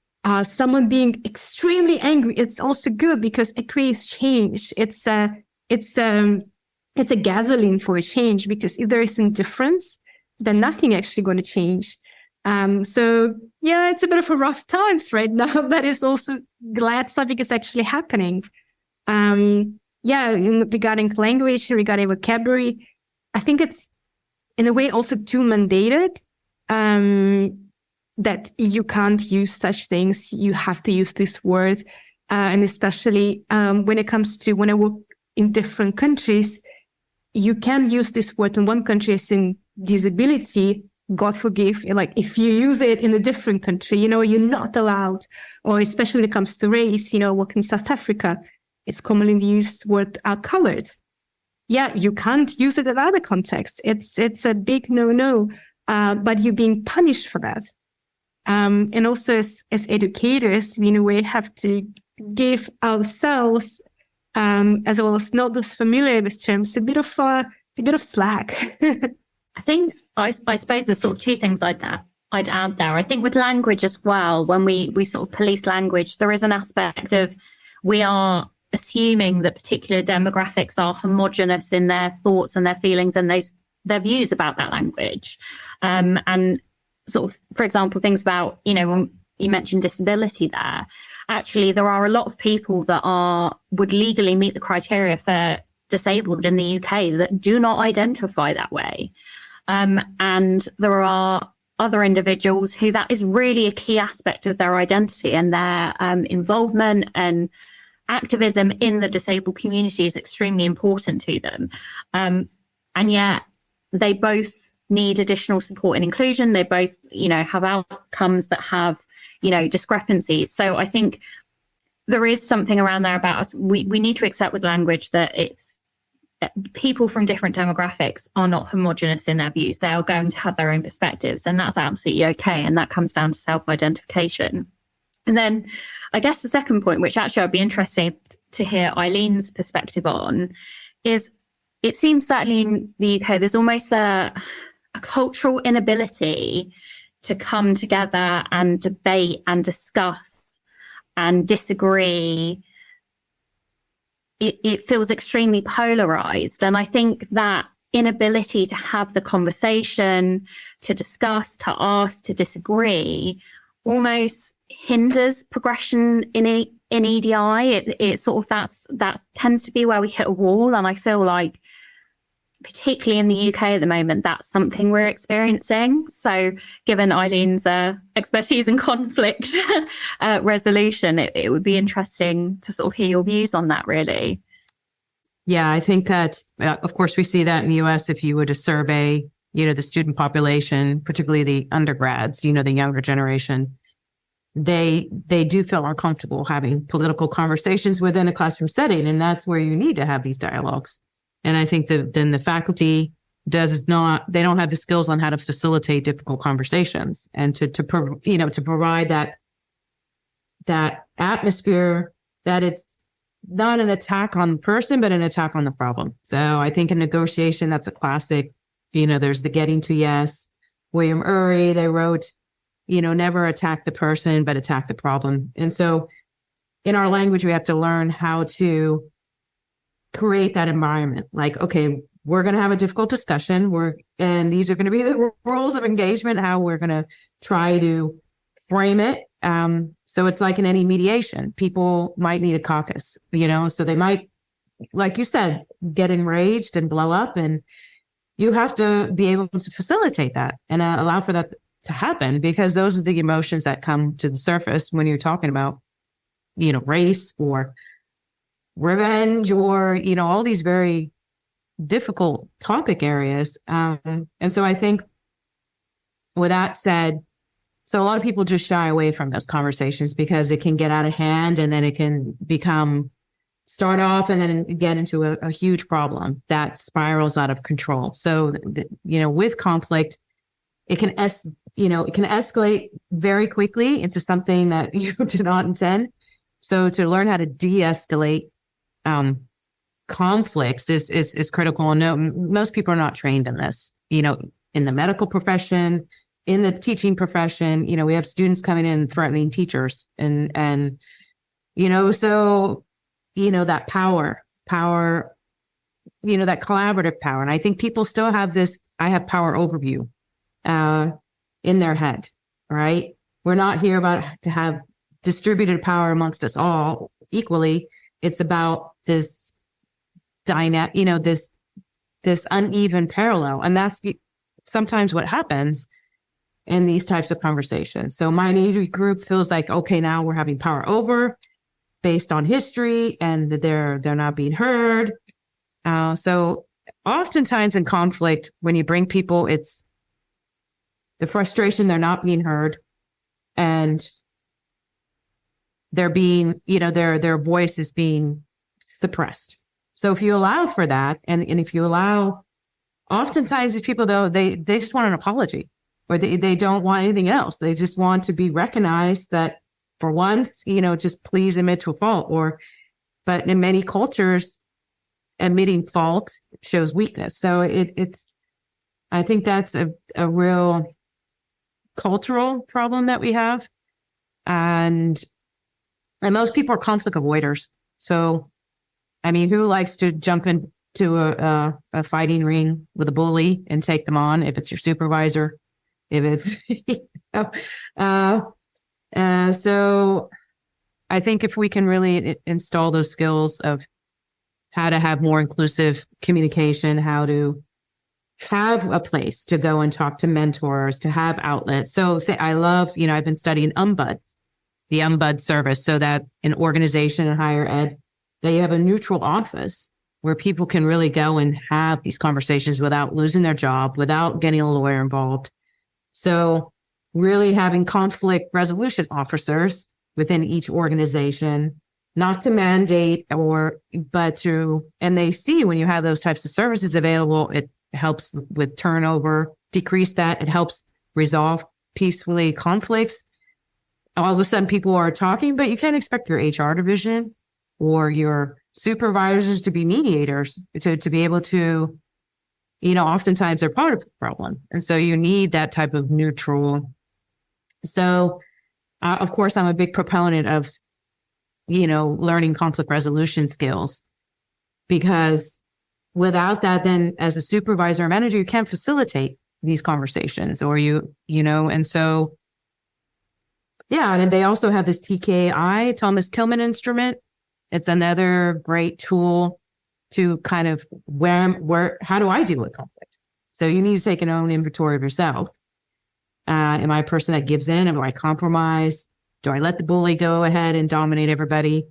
someone being extremely angry, it's also good because it creates change. It's a gasoline for a change, because if there is indifference, then nothing actually going to change. So yeah, it's a bit of a rough times right now, but it's also glad something is actually happening. Regarding language, regarding vocabulary, I think it's in a way also too mandated, that you can't use such things. You have to use this word. And especially when it comes to when I work in different countries, you can use this word in one country as in disability, God forgive, like if you use it in a different country, you're not allowed. Or especially when it comes to race, work in South Africa, it's commonly used word colored. Yeah, you can't use it in other contexts. It's a big no-no, but you're being punished for that. And also as educators, we in a way have to give ourselves, as well as not those familiar with terms, a bit of slack. I think I suppose there's sort of two things I'd add there. I think with language as well, when we sort of police language, there is an aspect of we are assuming that particular demographics are homogenous in their thoughts and their feelings and their views about that language. And sort of, for example, things about, when you mentioned disability there, actually there are a lot of people that would legally meet the criteria for disabled in the UK that do not identify that way. And there are other individuals who that is really a key aspect of their identity, and their involvement and activism in the disabled community is extremely important to them. And yet they both need additional support and inclusion. They both, have outcomes that have, discrepancies. So I think there is something around there about us. We need to accept with language that people from different demographics are not homogenous in their views. They are going to have their own perspectives, and that's absolutely okay. And that comes down to self-identification. And then I guess the second point, which actually I'd be interested to hear Eileen's perspective on, is it seems certainly in the UK, there's almost a cultural inability to come together and debate and discuss and disagree. It feels extremely polarized. And I think that inability to have the conversation, to discuss, to ask, to disagree, almost hinders progression in EDI. It sort of that tends to be where we hit a wall. And I feel like, particularly in the UK at the moment, that's something we're experiencing. So given Eileen's expertise in conflict resolution, it would be interesting to sort of hear your views on that, really. Yeah, I think that, of course, we see that in the US. If you were to survey, the student population, particularly the undergrads, the younger generation, they do feel uncomfortable having political conversations within a classroom setting. And that's where you need to have these dialogues. And I think that then the faculty they don't have the skills on how to facilitate difficult conversations and to provide that atmosphere that it's not an attack on the person, but an attack on the problem. So I think in negotiation, that's a classic, there's the getting to yes. William Ury, they wrote, never attack the person, but attack the problem. And so in our language, we have to learn how to create that environment. Like, okay, we're going to have a difficult discussion. And these are going to be the rules of engagement, how we're going to try to frame it. So it's like in any mediation, people might need a caucus, so they might, like you said, get enraged and blow up, and you have to be able to facilitate that and allow for that to happen, because those are the emotions that come to the surface when you're talking about, race or revenge or, all these very difficult topic areas. And so I think with that said, so a lot of people just shy away from those conversations because it can get out of hand, and then it can start off and then get into a huge problem that spirals out of control. So, with conflict, it can escalate very quickly into something that you did not intend. So to learn how to de-escalate conflicts is critical. And no, most people are not trained in this, in the medical profession, in the teaching profession. We have students coming in threatening teachers and so, that power, that collaborative power. And I think people still have this, I have power overview in their head, right? We're not here to have distributed power amongst us all equally. It's about this dynamic, this uneven parallel. And that's sometimes what happens in these types of conversations. So minority group feels like, okay, now we're having power over based on history, and they're not being heard. So oftentimes in conflict, when you bring people, it's the frustration, they're not being heard, and they're being, their voice is being suppressed. So if you allow for that, and if you allow, oftentimes these people, though, they just want an apology, or they don't want anything else. They just want to be recognized that for once, just please admit to a fault. But in many cultures, admitting fault shows weakness. So I think that's a real cultural problem that we have. And most people are conflict avoiders. So, who likes to jump into a fighting ring with a bully and take them on? If it's your supervisor, if it's, so I think if we can really install those skills of how to have more inclusive communication, how to have a place to go and talk to mentors, to have outlets. So I love, I've been studying ombuds, the ombud service, so that an organization in higher ed, that you have a neutral office where people can really go and have these conversations without losing their job, without getting a lawyer involved. So really having conflict resolution officers within each organization, not to mandate and they see when you have those types of services available, it helps with turnover, decrease that. It helps resolve peacefully conflicts. All of a sudden people are talking, but you can't expect your HR division or your supervisors to be mediators, to be able to, oftentimes they're part of the problem. And so you need that type of neutral. So, of course, I'm a big proponent of, learning conflict resolution skills, because without that, then as a supervisor or manager, you can't facilitate these conversations, or and so, yeah. And they also have this TKI, Thomas Kilmann instrument. It's another great tool to kind of how do I deal with conflict? So you need to take an own inventory of yourself. Am I a person that gives in? Am I compromise? Do I let the bully go ahead and dominate everybody?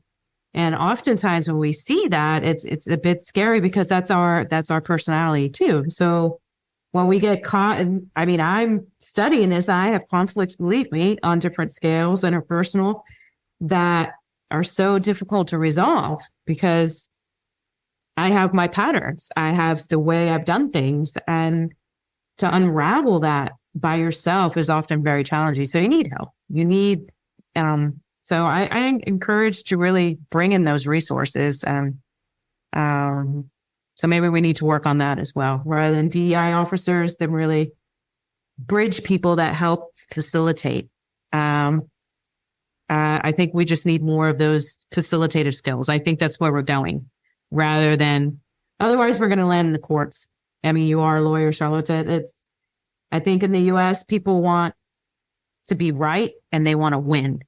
And oftentimes when we see that, it's a bit scary, because that's our personality too. So when we get caught, and I'm studying this, I have conflicts, believe me, on different scales and are personal, that are so difficult to resolve, because I have my patterns. I have the way I've done things, and to unravel that by yourself is often very challenging. So you need help. You need, so I encourage to really bring in those resources. So maybe we need to work on that as well, rather than DEI officers, then really bridge people that help facilitate. I think we just need more of those facilitative skills. I think that's where we're going, rather than, otherwise we're going to land in the courts. You are a lawyer, Charlotte. I think in the US, people want to be right and they want to win,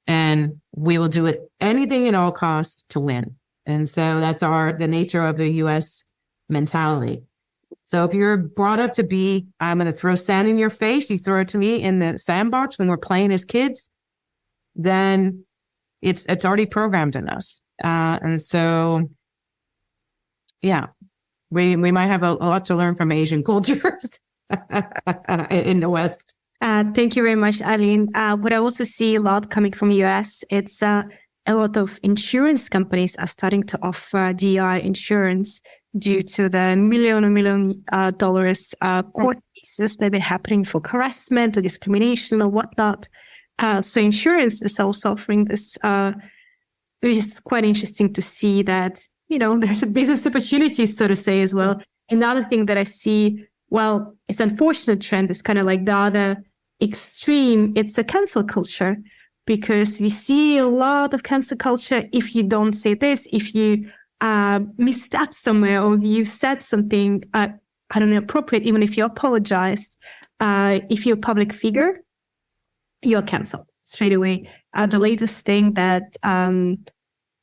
and we will do it anything at all costs to win. And so that's the nature of the US mentality. So if you're brought up to be, I'm going to throw sand in your face, you throw it to me in the sandbox when we're playing as kids, then it's already programmed in us. And so, yeah, we might have a lot to learn from Asian cultures in the West. Thank you very much, Eileen. What I also see a lot coming from US, it's a lot of insurance companies are starting to offer DI insurance due to the million dollars court cases that are happening for harassment or discrimination or whatnot. So insurance is also offering this, which is quite interesting to see that, there's a business opportunity, so to say, as well. Another thing that I see, well, it's an unfortunate trend, is kind of like the other extreme. It's a cancel culture, because we see a lot of cancel culture. If you don't say this, if you misstep somewhere, or you said something, appropriate, even if you apologize, if you're a public figure, you're canceled straight away. The latest thing that,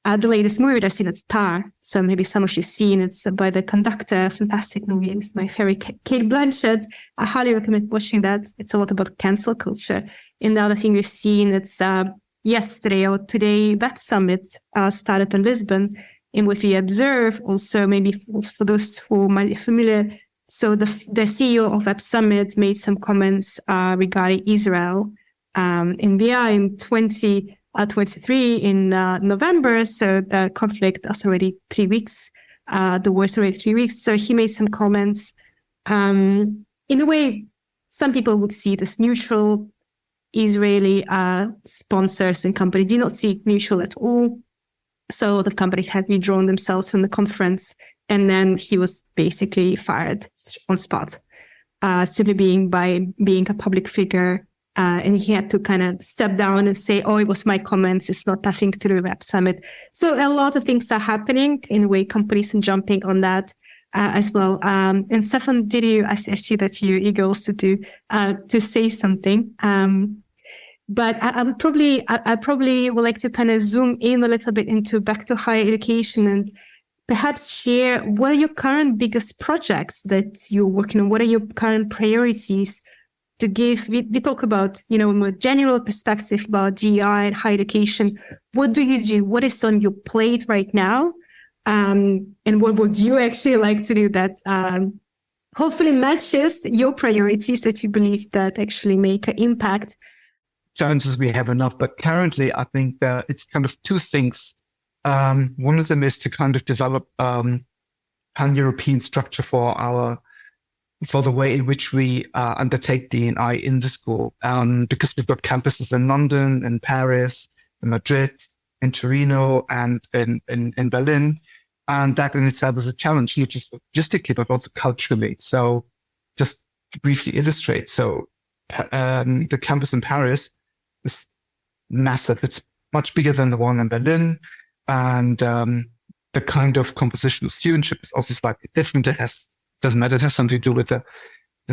the latest movie that I've seen, it's Tar. So maybe some of you seen, it's by the conductor, fantastic movie. It's my favorite, Kate Blanchett. I highly recommend watching that. It's a lot about cancel culture. And the other thing we've seen, it's yesterday or today, Web Summit started in Lisbon. And what we observe also, maybe for those who might be familiar, so the CEO of Web Summit made some comments regarding Israel. And we are in 2023 in November, so the conflict is already 3 weeks. The war's already 3 weeks. So he made some comments. In a way, some people would see it as neutral. Israeli sponsors and companies do not see it neutral at all. So the company had withdrawn themselves from the conference, and then he was basically fired on spot, simply being a public figure. And he had to kind of step down and say, it was my comments. It's not nothing to do with Web Summit. So a lot of things are happening in a way, companies are jumping on that as well. And Stephan, I see that you're eager also to say something. But I probably would like to kind of zoom in a little bit into back to higher education and perhaps share what are your current biggest projects that you're working on? What are your current priorities to give? We talk about, a more general perspective about DEI and higher education. What do you do? What is on your plate right now? And what would you actually like to do that hopefully matches your priorities that you believe that actually make an impact? Challenges we have enough, but currently I think that it's kind of two things. One of them is to kind of develop pan-European structure for the way in which we undertake D&I in the school, because we've got campuses in London, in Paris, in Madrid, in Torino, and in Berlin, and that in itself is a challenge, not just logistically but also culturally. So, just to briefly illustrate, the campus in Paris is massive. It's much bigger than the one in Berlin. And the kind of composition of studentship is also slightly different. Doesn't matter, it has something to do with the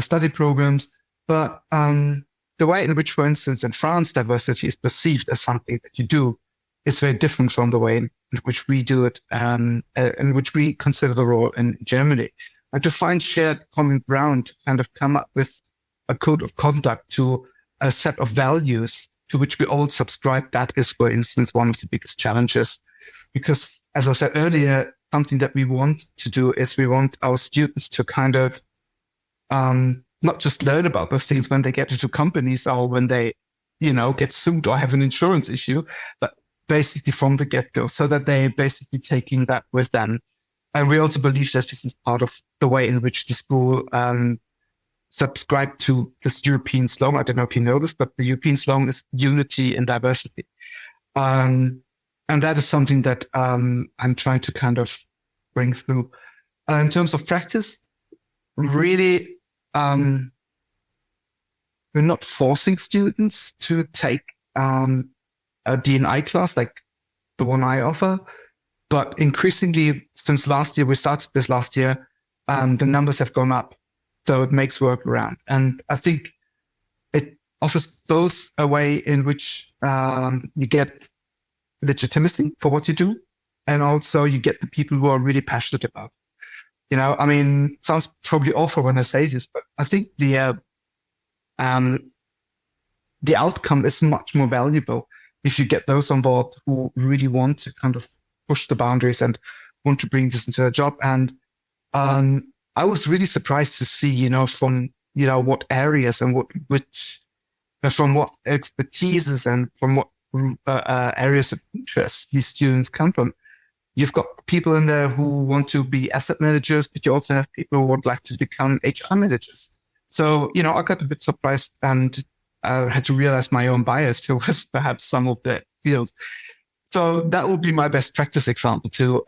study programs. But the way in which, for instance, in France, diversity is perceived as something that you do is very different from the way in which we do it, in which we consider the role in Germany. And to find shared common ground, to kind of come up with a code of conduct, to a set of values to which we all subscribe, that is, for instance, one of the biggest challenges. Because, as I said earlier, something that we want to do is we want our students to kind of not just learn about those things when they get into companies or when they, get sued or have an insurance issue, but basically from the get-go, so that they're basically taking that with them. And we also believe that this is part of the way in which the school subscribe to this European slogan. I don't know if you know this, but the European slogan is unity and diversity. And that is something that I'm trying to kind of bring through. In terms of practice, really, we're not forcing students to take a D&I class like the one I offer, but increasingly, since last year, we started this last year, the numbers have gone up. So it makes work around. And I think it offers both a way in which you get legitimacy for what you do, and also you get the people who are really passionate about it. It sounds probably awful when I say this, but I think the outcome is much more valuable if you get those on board who really want to kind of push the boundaries and want to bring this into a job. And I was really surprised to see, from, what areas and from what expertises and from what areas of interest these students come from. You've got people in there who want to be asset managers, but you also have people who would like to become HR managers. So, I got a bit surprised and had to realize my own bias towards perhaps some of the fields. So that would be my best practice example, to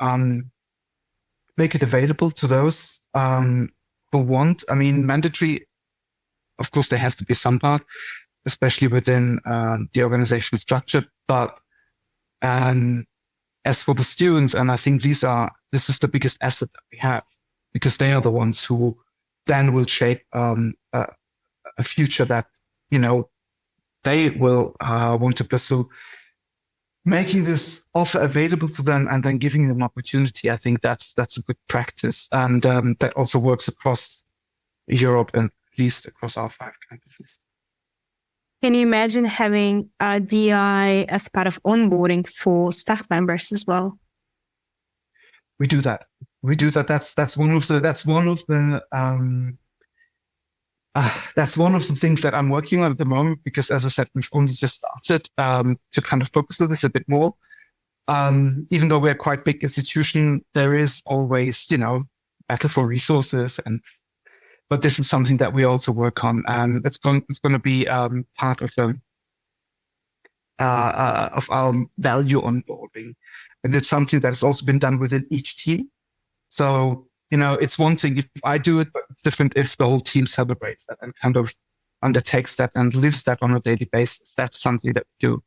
make it available to those who want. I mean, mandatory, of course, there has to be some part, especially within the organizational structure. But as for the students, and I think this is the biggest asset that we have, because they are the ones who then will shape a future that, they will want to pursue. Making this offer available to them and then giving them opportunity, I think that's a good practice. And that also works across Europe and at least across our 5 campuses. Can you imagine having a DI as part of onboarding for staff members as well? We do that. That's one of the things that I'm working on at the moment, because, as I said, we've only just started to kind of focus on this a bit more. Even though we're a quite big institution, there is always, battle for resources, but this is something that we also work on, and it's going to be part of our value onboarding, and it's something that has also been done within each team. So, it's one thing if I do it, but it's different if the whole team celebrates that and kind of undertakes that and lives that on a daily basis. That's something that we do.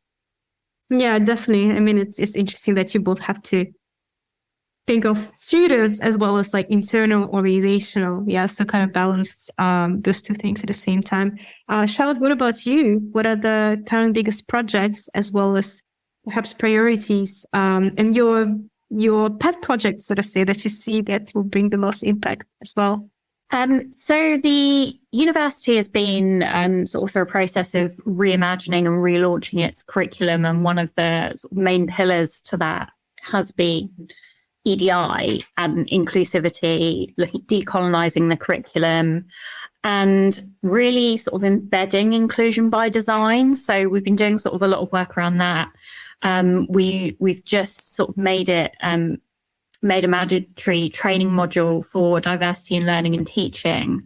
Yeah, definitely. I mean, it's interesting that you both have to think of students as well as like internal organizational. Yeah, so kind of balance those two things at the same time. Charlotte, what about you? What are the current biggest projects as well as perhaps priorities and your pet projects, so to say, that you see that will bring the most impact as well? So the university has been sort of through a process of reimagining and relaunching its curriculum, and one of the sort of main pillars to that has been EDI and inclusivity, looking at decolonising the curriculum and really sort of embedding inclusion by design. So we've been doing sort of a lot of work around that. We've just sort of made a mandatory training module for diversity in learning and teaching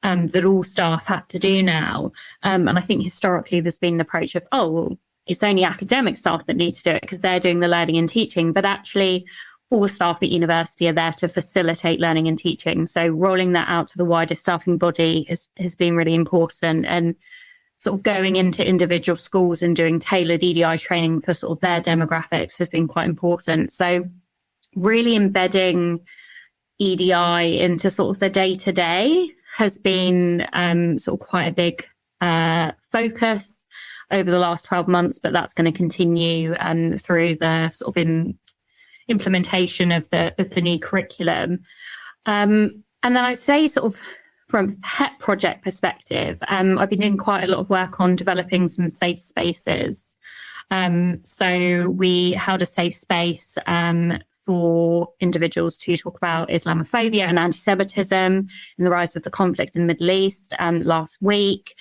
that all staff have to do now. And I think historically there's been the approach of, it's only academic staff that need to do it because they're doing the learning and teaching. But actually, all staff at university are there to facilitate learning and teaching. So rolling that out to the wider staffing body has been really important, and sort of going into individual schools and doing tailored EDI training for sort of their demographics has been quite important. So really embedding EDI into sort of the day-to-day has been sort of quite a big focus over the last 12 months, but that's going to continue through the sort of implementation of the new curriculum. And then I'd say sort of from a pet project perspective, I've been doing quite a lot of work on developing some safe spaces. So we held a safe space for individuals to talk about Islamophobia and anti-Semitism and the rise of the conflict in the Middle East last week.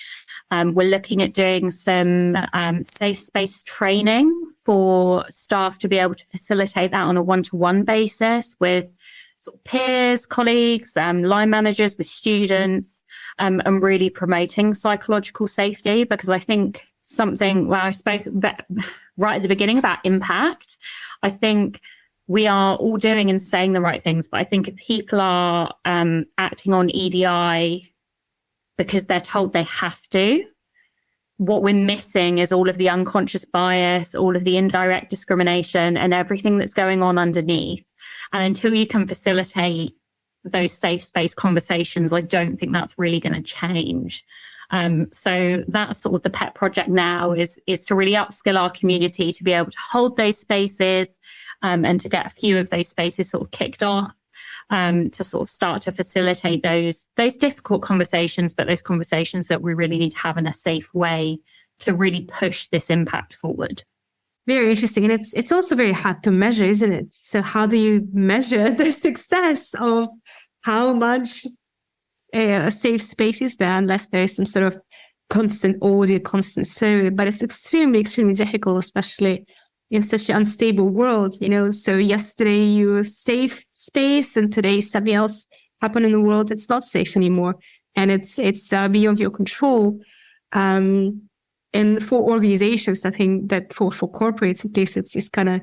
We're looking at doing some safe space training for staff to be able to facilitate that on a one-to-one basis with sort of peers, colleagues, line managers, with students, and really promoting psychological safety, because I think something where I spoke right at the beginning about impact, I think we are all doing and saying the right things, but I think if people are acting on EDI because they're told they have to, what we're missing is all of the unconscious bias, all of the indirect discrimination and everything that's going on underneath. And until you can facilitate those safe space conversations, I don't think that's really going to change. So that's sort of the pet project now is to really upskill our community to be able to hold those spaces and to get a few of those spaces sort of kicked off to sort of start to facilitate those difficult conversations, but those conversations that we really need to have in a safe way to really push this impact forward. Very interesting. And it's also very hard to measure, isn't it? So how do you measure the success of how much a safe space is there unless there is some sort of constant audit, constant survey. But it's extremely, extremely difficult, especially in such an unstable world, So yesterday you were safe space, and today something else happened in the world. It's not safe anymore, and it's beyond your control. And for organizations, I think that for corporates, at least, it's kind of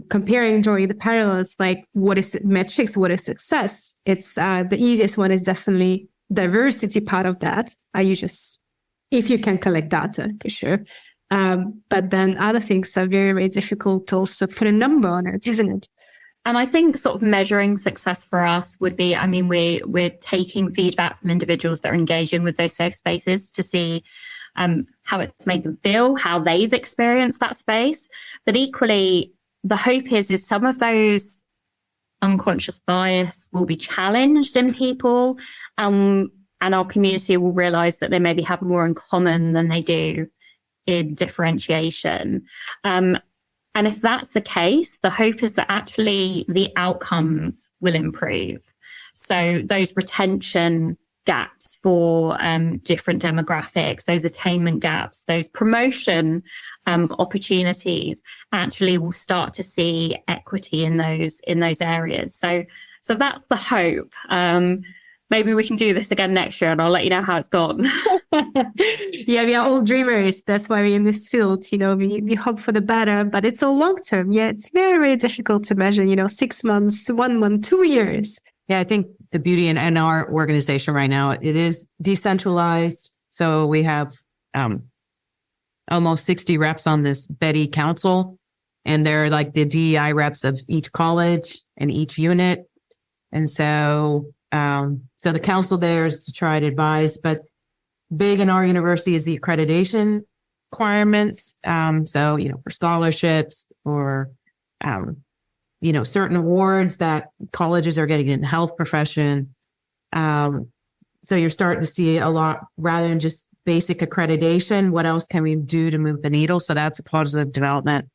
comparing, drawing the parallels, like what is metrics, what is success. It's the easiest one is definitely diversity part of that. If you can collect data, for sure. But then other things are very, very difficult to also put a number on it, isn't it? And I think sort of measuring success for us would be, we're taking feedback from individuals that are engaging with those safe spaces to see how it's made them feel, how they've experienced that space. But equally, the hope is some of those unconscious bias will be challenged in people, and our community will realize that they maybe have more in common than they do in differentiation. And if that's the case, the hope is that actually the outcomes will improve. So those retention gaps for different demographics, those attainment gaps, those promotion opportunities, actually will start to see equity in those areas. So that's the hope. Maybe we can do this again next year, and I'll let you know how it's gone. Yeah, we are all dreamers. That's why we're in this field. We hope for the better, but it's all long term. Yeah, it's very, very difficult to measure. 6 months, 1 month, 2 years. Yeah, I think the beauty in our organization right now, it is decentralized. So we have almost 60 reps on this Betty Council, and they're like the DEI reps of each college and each unit. And so the council there is to try to advise, but big in our university is the accreditation requirements. So, for scholarships or, certain awards that colleges are getting in the health profession. So you're starting to see a lot rather than just basic accreditation. What else can we do to move the needle? So that's a positive development.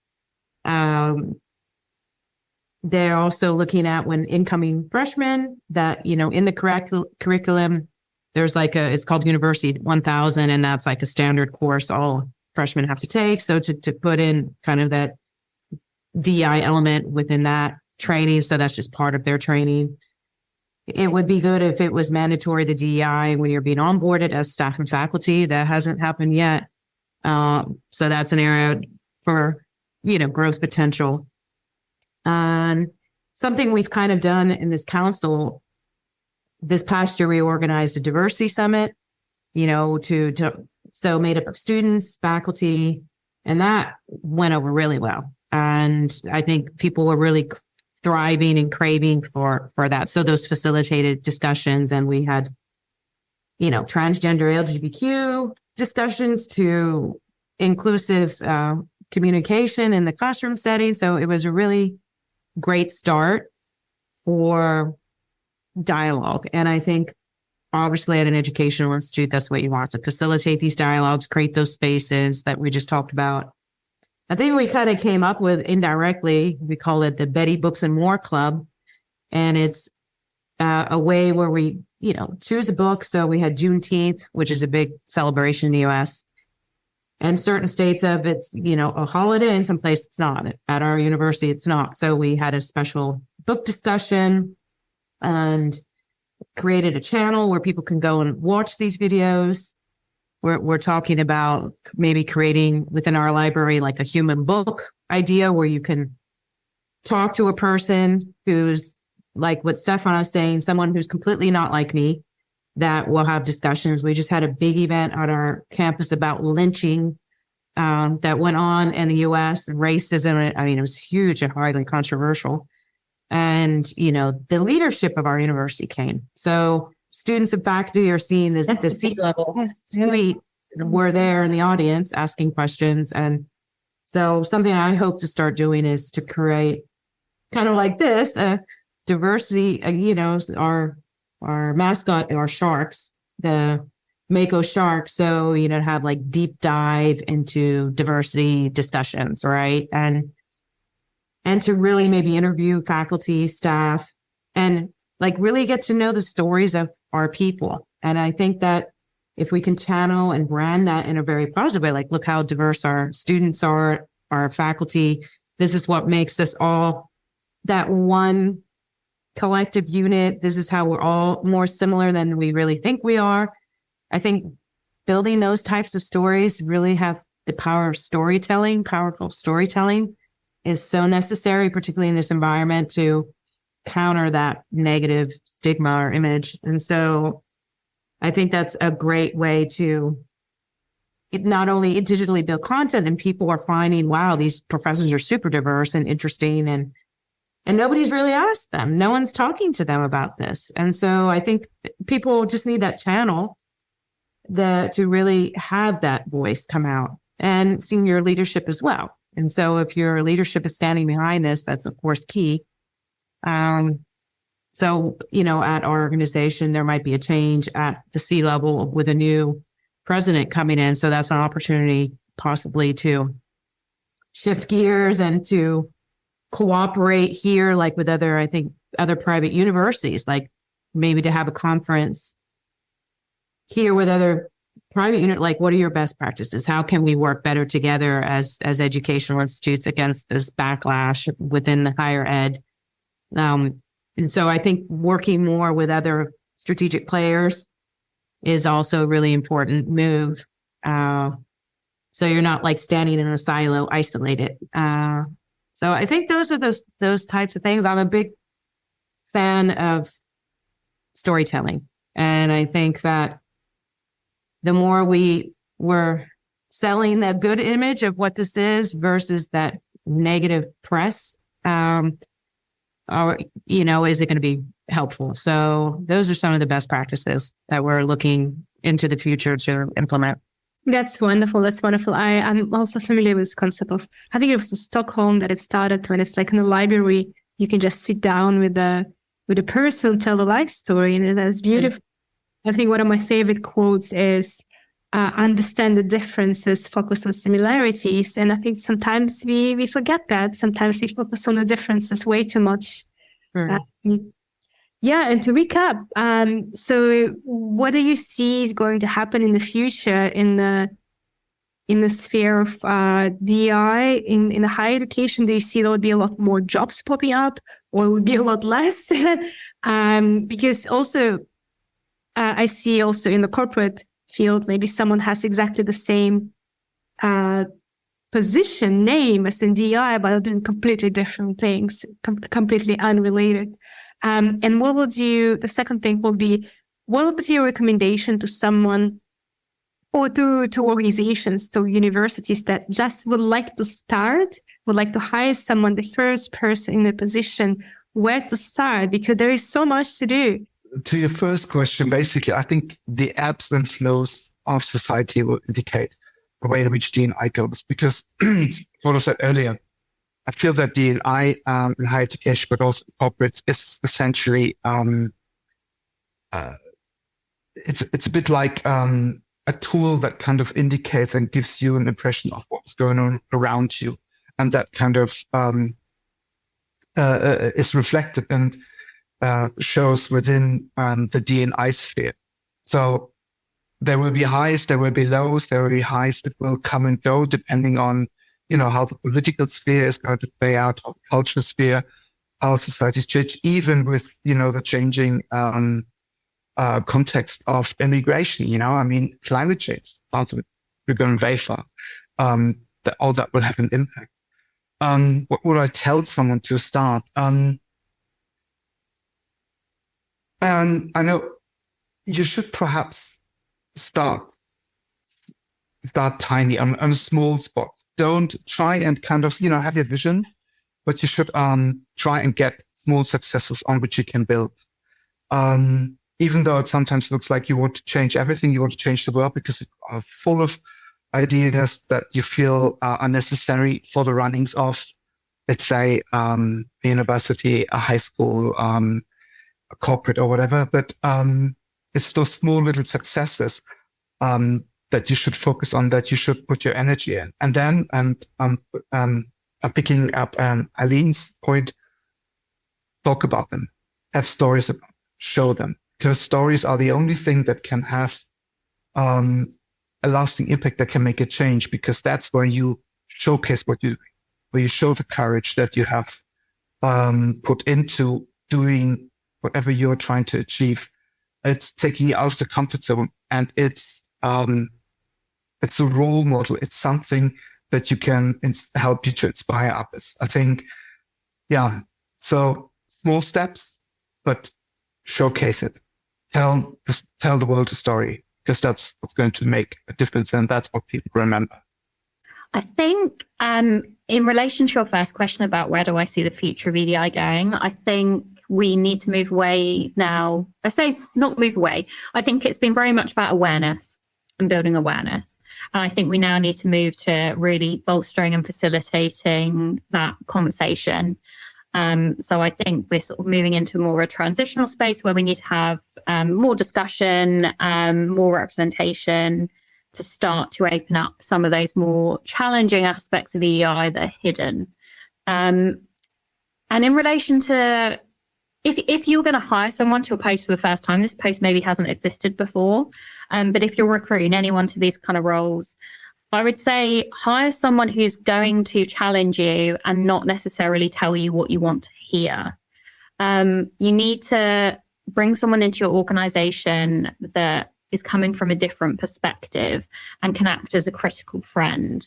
They're also looking at when incoming freshmen that, in the curriculum, there's it's called University 1000, and that's like a standard course all freshmen have to take. So to put in kind of that DEI element within that training. So that's just part of their training. It would be good if it was mandatory, the DEI, when you're being onboarded as staff and faculty. That hasn't happened yet. So that's an area for, growth potential. And something we've kind of done in this council, this past year, we organized a diversity summit, so made up of students, faculty, and that went over really well. And I think people were really thriving and craving for that. So those facilitated discussions, and we had, transgender LGBTQ discussions to inclusive communication in the classroom setting. So it was a really great start for dialogue. And I think obviously at an educational institute, that's what you want, to facilitate these dialogues, create those spaces that we just talked about. I think we kind of came up with indirectly, we call it the Betty Books and More Club. And it's a way where we, choose a book. So we had Juneteenth, which is a big celebration in the US. And certain states of it's, a holiday, and some places it's not. At our university, it's not. So we had a special book discussion and created a channel where people can go and watch these videos. We're talking about maybe creating within our library like a human book idea where you can talk to a person who's like what Stephan was saying, someone who's completely not like me, that will have discussions. We just had a big event on our campus about lynching that went on in the US, and racism. I mean, it was huge and highly controversial. And, the leadership of our university came. So students and faculty are seeing this, the C-level suite were there in the audience asking questions. And so something I hope to start doing is to create kind of like this, diversity, our mascot are sharks, the Mako sharks. So, to have like deep dive into diversity discussions, right? And to really maybe interview faculty, staff, and like really get to know the stories of our people. And I think that if we can channel and brand that in a very positive way, like look how diverse our students are, our faculty, this is what makes us all that one collective unit. This is how we're all more similar than we really think we are. I think building those types of stories really have the power of storytelling. Powerful storytelling is so necessary, particularly in this environment, to counter that negative stigma or image. And so I think that's a great way to not only digitally build content, and people are finding, wow, these professors are super diverse and interesting, and nobody's really asked them. No one's talking to them about this. And so I think people just need that channel to really have that voice come out, and senior leadership as well. And so if your leadership is standing behind this, that's of course key. So, at our organization, there might be a change at the C-level with a new president coming in. So that's an opportunity possibly to shift gears and to cooperate here, like with other private universities, like maybe to have a conference here with other private unit, like what are your best practices? How can we work better together as educational institutes against this backlash within the higher ed? And so I think working more with other strategic players is also a really important move. So you're not like standing in a silo, isolated. So I think those are those types of things. I'm a big fan of storytelling. And I think that the more we were selling that good image of what this is versus that negative press, is it going to be helpful? So those are some of the best practices that we're looking into the future to implement. That's wonderful. That's wonderful. I'm also familiar with this concept of, I think it was in Stockholm that it started, when it's like in the library, you can just sit down with a person, tell the life story. And that's beautiful. I think one of my favorite quotes is, understand the differences, focus on similarities. And I think sometimes we forget that. Sometimes we focus on the differences way too much. Right. And to recap, so what do you see is going to happen in the future in the sphere of DI in the higher education? Do you see there would be a lot more jobs popping up, or it would be a lot less? Because also I see also in the corporate field, maybe someone has exactly the same position name as in DI, but they're doing completely different things, completely unrelated. And the second thing will be, what would be your recommendation to someone or to organizations, to universities that just would like to hire someone, the first person in the position, where to start? Because there is so much to do. To your first question, basically, I think the ebbs and flows of society will indicate the way in which D&I goes. Because, what I said earlier, I feel that D&I in higher education, but also corporates, is essentially it's a bit like a tool that kind of indicates and gives you an impression of what's going on around you, and that kind of is reflected and shows within the D&I sphere. So there will be highs, there will be lows, there will be highs that will come and go depending on, how the political sphere is going to play out, how the cultural sphere, how societies change, even with, the changing context of immigration. Climate change, we're going very far. All that will have an impact. What would I tell someone to start? And I know you should perhaps start tiny on a small spot. Don't try and kind of, have your vision, but you should try and get small successes on which you can build. Even though it sometimes looks like you want to change everything, you want to change the world because it's full of ideas that you feel are necessary for the runnings of, let's say, a university, a high school, a corporate or whatever, but it's those small little successes that you should focus on, that you should put your energy in. And then, picking up Eileen's point, talk about them, have stories about them. show them, because stories are the only thing that can have a lasting impact, that can make a change, because that's where you showcase where you show the courage that you have put into doing whatever you're trying to achieve. It's taking you out of the comfort zone, and it's a role model. It's something that you can help you to inspire others. I think, yeah. So small steps, but showcase it. Tell the world a story, because that's what's going to make a difference, and that's what people remember. I think in relation to your first question about where do I see the future of EDI going, I think we need to move away now. I say not move away. I think it's been very much about awareness and building awareness. And I think we now need to move to really bolstering and facilitating that conversation. So I think we're sort of moving into more a transitional space where we need to have more discussion, more representation, to start to open up some of those more challenging aspects of EDI that are hidden. And in relation to, if you're going to hire someone to a post for the first time, this post maybe hasn't existed before, but if you're recruiting anyone to these kind of roles, I would say hire someone who's going to challenge you and not necessarily tell you what you want to hear. You need to bring someone into your organization that is coming from a different perspective and can act as a critical friend.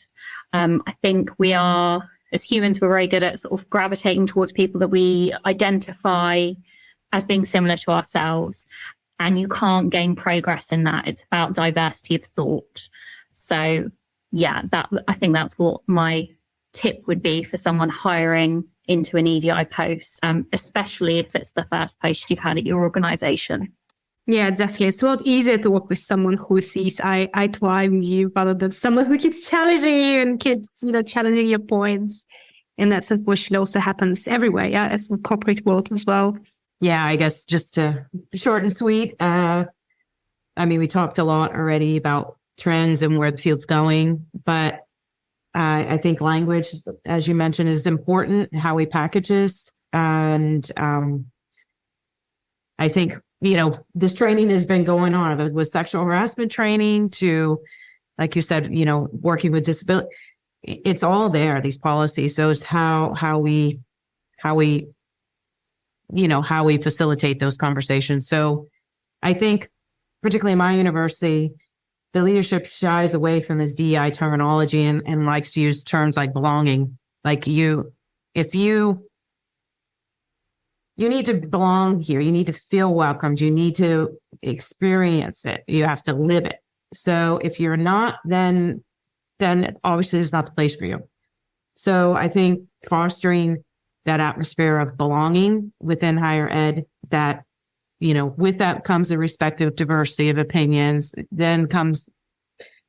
I think we are, as humans, we're very good at sort of gravitating towards people that we identify as being similar to ourselves. And you can't gain progress in that. It's about diversity of thought. So yeah, I think that's what my tip would be for someone hiring into an EDI post, especially if it's the first post you've had at your organization. Yeah, definitely. It's a lot easier to work with someone who sees eye to eye with you rather than someone who keeps challenging you and keeps, challenging your points. And that's unfortunately also happens everywhere. Yeah, it's in the corporate world as well. Yeah, I guess just to short and sweet. We talked a lot already about trends and where the field's going, but I think language, as you mentioned, is important, how we package this. And I think, this training has been going on. It was sexual harassment training to, like you said, working with disability. It's all there, these policies. So it's how we facilitate those conversations. So I think, particularly in my university, the leadership shies away from this DEI terminology and likes to use terms like belonging. Like if you need to belong here, you need to feel welcomed, you need to experience it, you have to live it. So if you're not, then obviously it's not the place for you. So I think fostering that atmosphere of belonging within higher ed, that with that comes the respective diversity of opinions,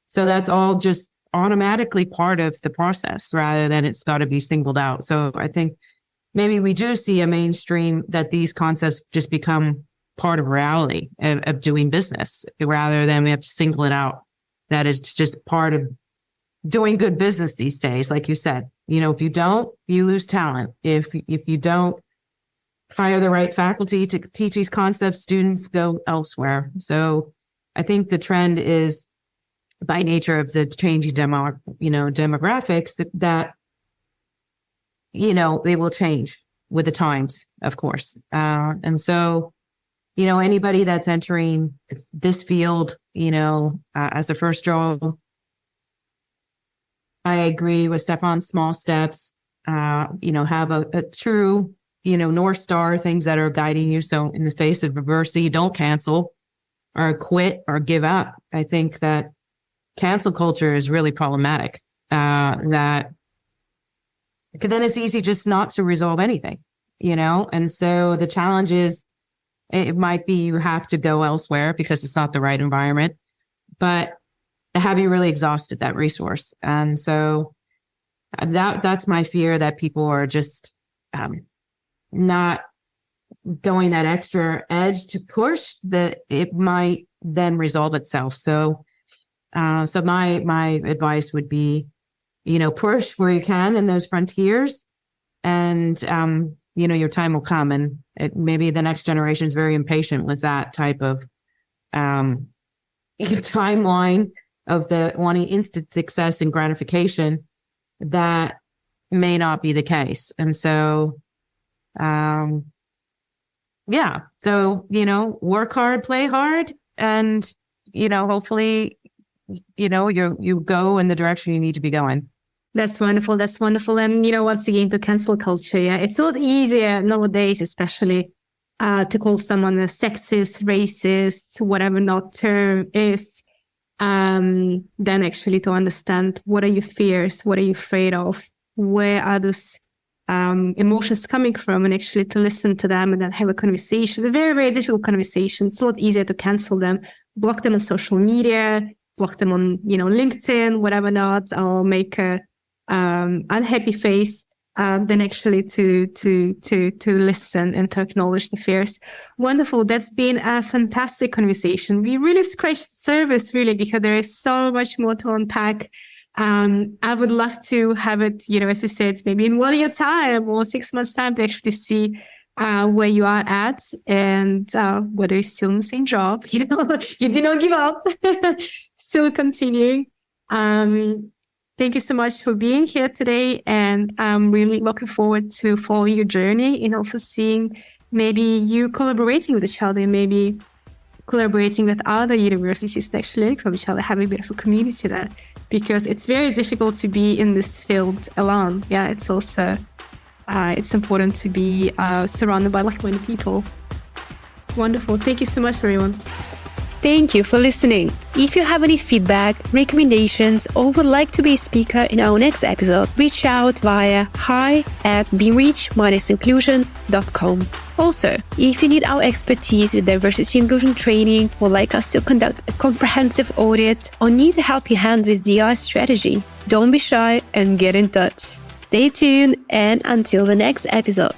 so that's all just automatically part of the process rather than it's got to be singled out. So I think maybe we do see a mainstream that these concepts just become part of reality of doing business rather than we have to single it out. That is just part of doing good business these days. Like you said, if you don't, you lose talent. If you don't hire the right faculty to teach these concepts, students go elsewhere. So I think the trend is, by nature of the changing demographics, that they will change with the times, of course. And so, anybody that's entering this field, as the first job, I agree with Stephan, small steps, have a true, North Star, things that are guiding you. So in the face of adversity, don't cancel or quit or give up. I think that cancel culture is really problematic, because then it's easy just not to resolve anything, and so the challenge is, it might be you have to go elsewhere because it's not the right environment, but have you really exhausted that resource? And so that's my fear, that people are just not going that extra edge to push, that it might then resolve itself. So my advice would be, push where you can in those frontiers, and your time will come, and maybe the next generation is very impatient with that type of timeline of the wanting instant success and gratification. That may not be the case. And so, work hard, play hard, and, hopefully, you go in the direction you need to be going. That's wonderful. That's wonderful. And, once again, the cancel culture, it's a lot easier nowadays, especially to call someone a sexist, racist, whatever not term is, than actually to understand what are your fears, what are you afraid of, where are those emotions coming from, and actually to listen to them and then have a conversation, a very, very difficult conversation. It's a lot easier to cancel them, block them on social media, block them on, LinkedIn, whatever not, or make a unhappy face than actually to listen and to acknowledge the fears. Wonderful. That's been a fantastic conversation. We really scratched the surface, really, because there is so much more to unpack. I would love to have it, as you said, maybe in 1 year time or 6 months time to actually see where you are at and whether you're still in the same job. You did not give up, still continuing. Thank you so much for being here today. And I'm really looking forward to following your journey and also seeing maybe you collaborating with each other, maybe collaborating with other universities that actually learn from each other, have a bit of a community there, because it's very difficult to be in this field alone. Yeah, it's also, it's important to be surrounded by like-minded people. Wonderful. Thank you so much, everyone. Thank you for listening. If you have any feedback, recommendations, or would like to be a speaker in our next episode, reach out via hi@beamreach-inclusion.com. Also, if you need our expertise with diversity inclusion training, would like us to conduct a comprehensive audit, or need a helping hand with DI strategy, don't be shy and get in touch. Stay tuned, and until the next episode.